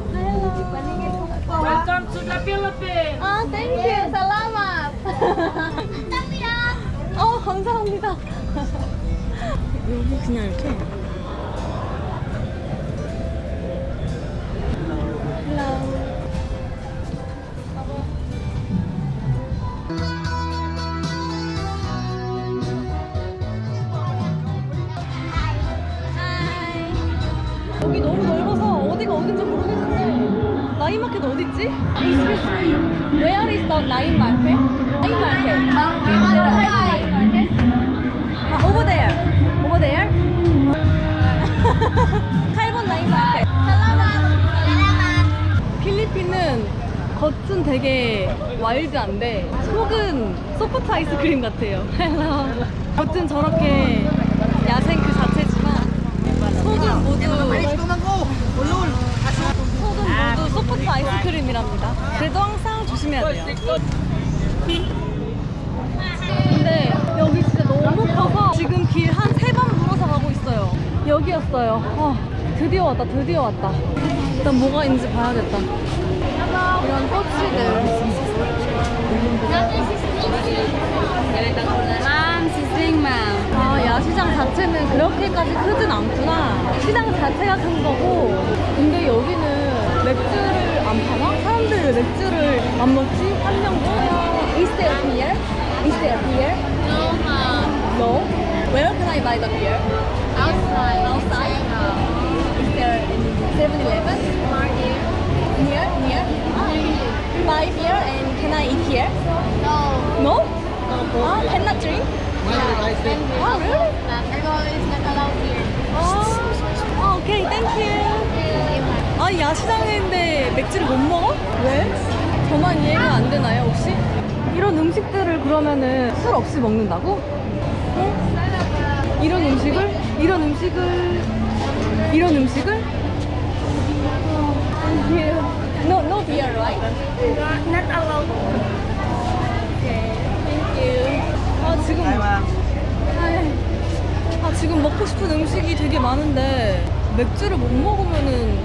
Welcome to the Philippines. Ah, thank you. Salamat. 감사합니다. 여기 그냥 이렇게. Hello. 여기 너무 넓어서 어디가 어딘지 모르겠는데 나인마켓 어딨지? Where is the Nine Market? Nine Market. Over there. Over there. 8번 Nine Market. 필리핀은 겉은 되게 와일드한데 속은 소프트 아이스크림 같아요. 겉은 저렇게 야생 그 자체지만 속은 모두 소프트 아이스크림이랍니다. 그래도 항상 조심해야 돼요. 근데 여기 진짜 너무 커서 지금 길 한 3번 물어서 가고 있어요. 여기였어요. 드디어 왔다, 드디어 왔다. 일단 뭐가 있는지 봐야겠다. 이런 꼬치들. 야시장 자체는 그렇게까지 크진 않구나. 시장 자체가 큰 거고. 근데 여기는 맥주를 안 파나? 사람들이 왜 맥주를 안 먹지? 한 명도? Is there beer? Is there beer? No. Where can I buy the beer? Outside. Is there in 7-Eleven? Near? Buy beer and can I eat here? No? Cannot drink? Really? Alcohol is not allowed here. Okay, thank you. 야시장인데 맥주를 못 먹어? 왜? 저만 이해가 안 되나요, 혹시? 이런 음식들을 그러면은 술 없이 먹는다고? 응? 이런 음식을? No beer, right? Not allowed. Okay, thank you. 지금 먹고 싶은 음식이 되게 많은데 맥주를 못 먹으면은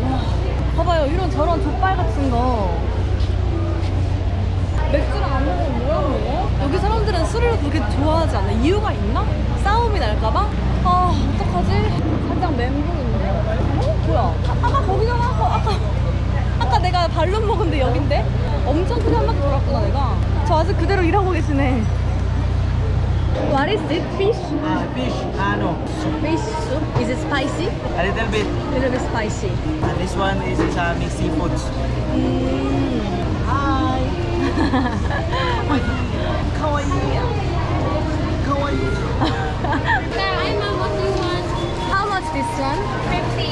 봐봐요, 이런 저런 족발 같은 거 맥주를 안 먹으면 뭐라 먹어? 여기 사람들은 술을 그렇게 좋아하지 않나? 이유가 있나? 싸움이 날까봐? 어떡하지? 살짝 멘붕인데? 뭐야? 아까 거기잖아? 아까 내가 발룸 먹은데 여긴데? 엄청 크게 한 바퀴 돌았구나 내가. 저 아직 그대로 일하고 계시네. What is it? Fish? Fish, no. Fish soup? Is it spicy? A little bit. Little bit spicy. And this one is mixed seafoods. Hi. Kawaii. How much this one? 50.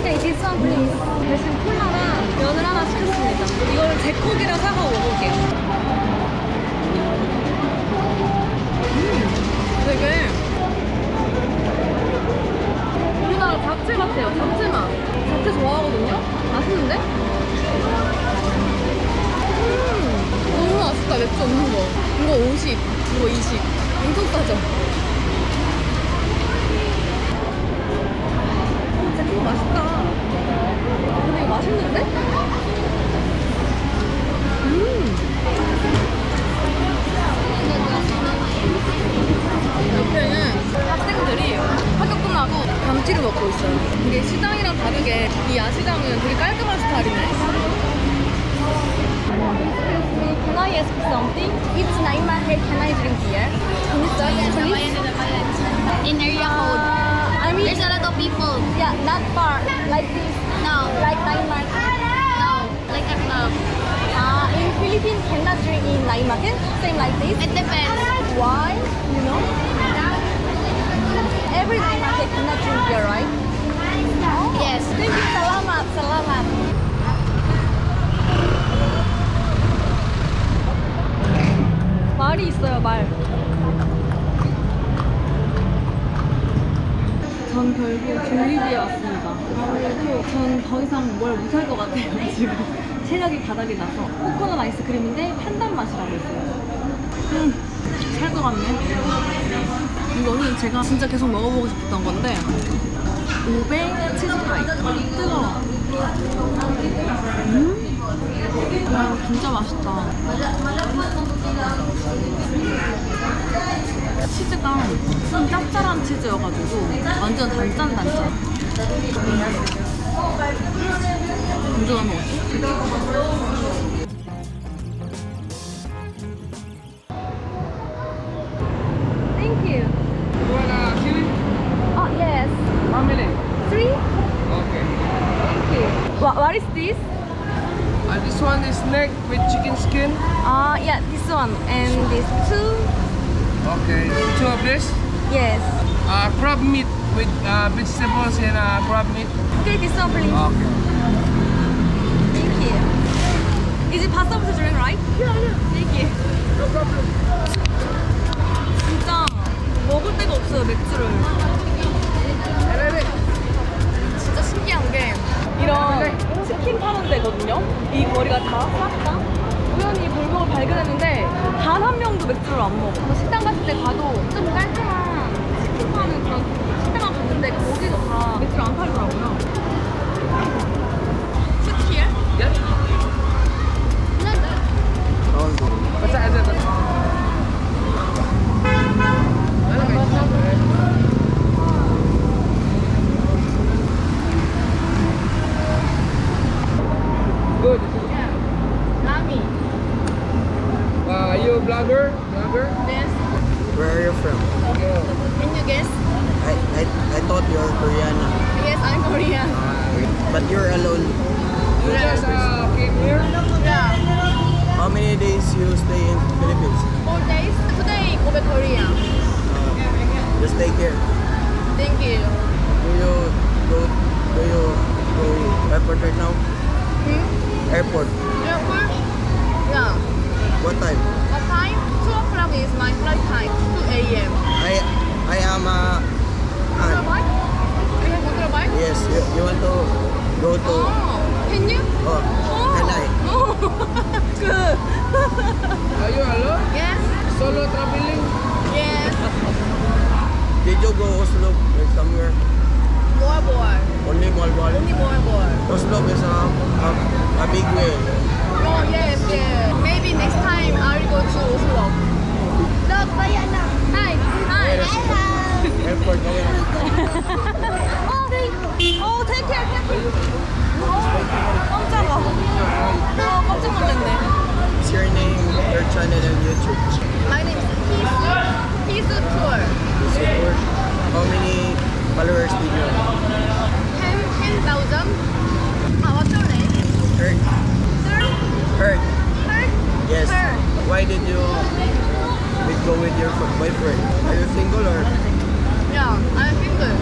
Okay, this one please. 대신 콜라랑 면을 하나 시켰습니다. 이거를 제코기랑 사서 먹을게요. 되게 우리나라 잡채 같아요. 잡채맛. 잡채 좋아하거든요? 맛있는데? 너무 맛있다. 맥주 없는 거. 이거 50, 이거 20. 엄청 싸죠? 진짜 이거 맛있다. 근데 이거 맛있는데? 옆에는 학생들이 학교 끝나고 감튀를 먹고 있어요. 이게 시장 Can I drink here? Can you search, please? In area code. I mean, There's a lot of people. yeah, not far. Like this. No. Like night market. No. Like a club. In Philippines, cannot drink in night market. Same like this. It depends. Why? You know? Every night market cannot drink here, right? Yes. Thank you. Salamat. Salamat. 말이 있어요, 말. 전 결국 졸리비에 왔습니다. 그리고 전 더 이상 뭘 못할 것 같아요, 지금. 체력이 바닥이 나서. 코코넛 아이스크림인데 판단 맛이라고 했어요. 살 것 같네. 이거는 제가 진짜 계속 먹어보고 싶었던 건데, 오베 치즈파이. 뜨거워. 와, 진짜 맛있다. 치즈가 좀 짭짤한 치즈여가지고 완전 단짠단짠. 먼저 가 먹었어. Thank you. You wanna kiwi? Oh yes. How many? 3. Okay. Thank you. What is this? This one is neck with chicken skin. Yeah, this one and this 2. Okay. 2 of this. Yes. Crab meat with vegetables and crab meat. Okay, this one please. Okay. Thank you. Is it possible to drink, right? Yeah. Thank you. No problem. 진짜 먹을 데가 없어요, 맥주를. 진짜 신기한 게 이런 치킨 파는 데거든요. 이 거리가 다 싹 다 우연히 골목을 발견했는데 단 한 명도 맥주를 안 먹어. 그래서 식당 같은 데 가도 좀 깔끔한 치킨 파는 그런 식당을 갔는데 거기도 다 맥주를 안 팔더라고요. Sit here? Yes. What's that? Good. Nami. Are you a blogger? Yes. Where are you from? Can you guess? I thought you were Korean. Yes, I'm Korean. But you're alone. You just came here? Yeah. How many days you stay in Philippines? 4 days. Today, go back Korea. Just stay here. Thank you. Do you go airport right now? Airport. Airport? Yeah. What time? What time? 2 o'clock is my flight time. 2 a.m. I am Motorbike? You have motorbike? yes. You want to go to? Oh, can you? Oh, can I? Oh, good. Are you alone? Yes. Solo traveling? Yes. Did you go Oslo or somewhere? More. Only Malbal. Only more. Oslo is a big way. Oh, yes. Maybe next time I will go to Oslo. Look, Bayana. Hi. Airport. Okay. Oh, take care. 깜짝아. 깜짝 놀랐네. What's your name, your channel and YouTube? My name is Hisu Tour. Support. How many followers did you have? 10,000. What's your name? Hurt. Sir? Hurt. Yes. Hurt. Why did you go with your boyfriend? Are you single or? Yeah, I'm single.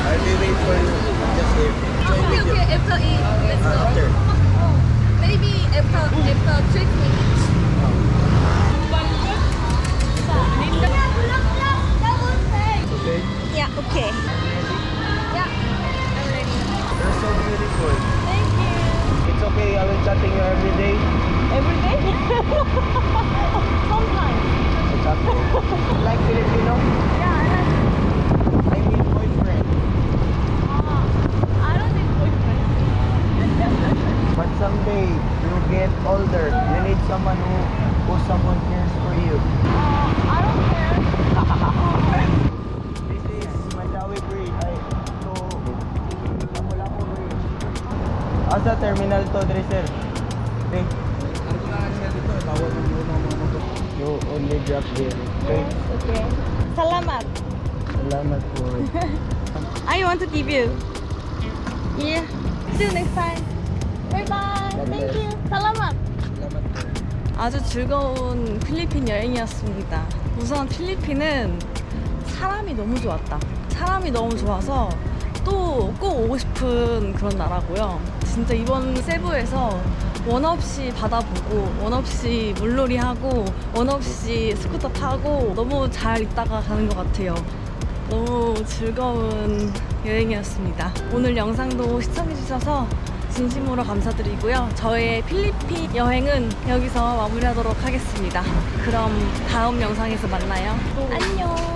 I'll be waiting for you. Just here. Join video. Okay, after eat. Let's go. After. Maybe after 6 minutes. Okay. Yeah, okay. Yeah, I'm ready. You're so beautiful. Thank you. It's okay. I will chatting you every day. Every day? Sometimes. It's okay. Like Filipino? Yeah, I like I need boyfriend. I don't need boyfriend. But someday you get older. You need someone who someone cares for you. I don't care. This is Mandawi Bridge. Lapu-Lapu Bridge. Asa terminal to, Dresser? Okay. You only drop there. Okay? Okay. Salamat. Salamat po. I want to give you. Yeah. See you next time. Bye bye. Thank you. Salamat. 아주 즐거운 필리핀 여행이었습니다. 우선 필리핀은 사람이 너무 좋았다. 사람이 너무 좋아서 또 꼭 오고 싶은 그런 나라고요. 진짜 이번 세부에서 원 없이 바다 보고 원 없이 물놀이 하고 원 없이 스쿠터 타고 너무 잘 있다가 가는 것 같아요. 너무 즐거운 여행이었습니다. 오늘 영상도 시청해주셔서 진심으로 감사드리고요. 저의 필리핀 여행은 여기서 마무리하도록 하겠습니다. 그럼 다음 영상에서 만나요. 안녕.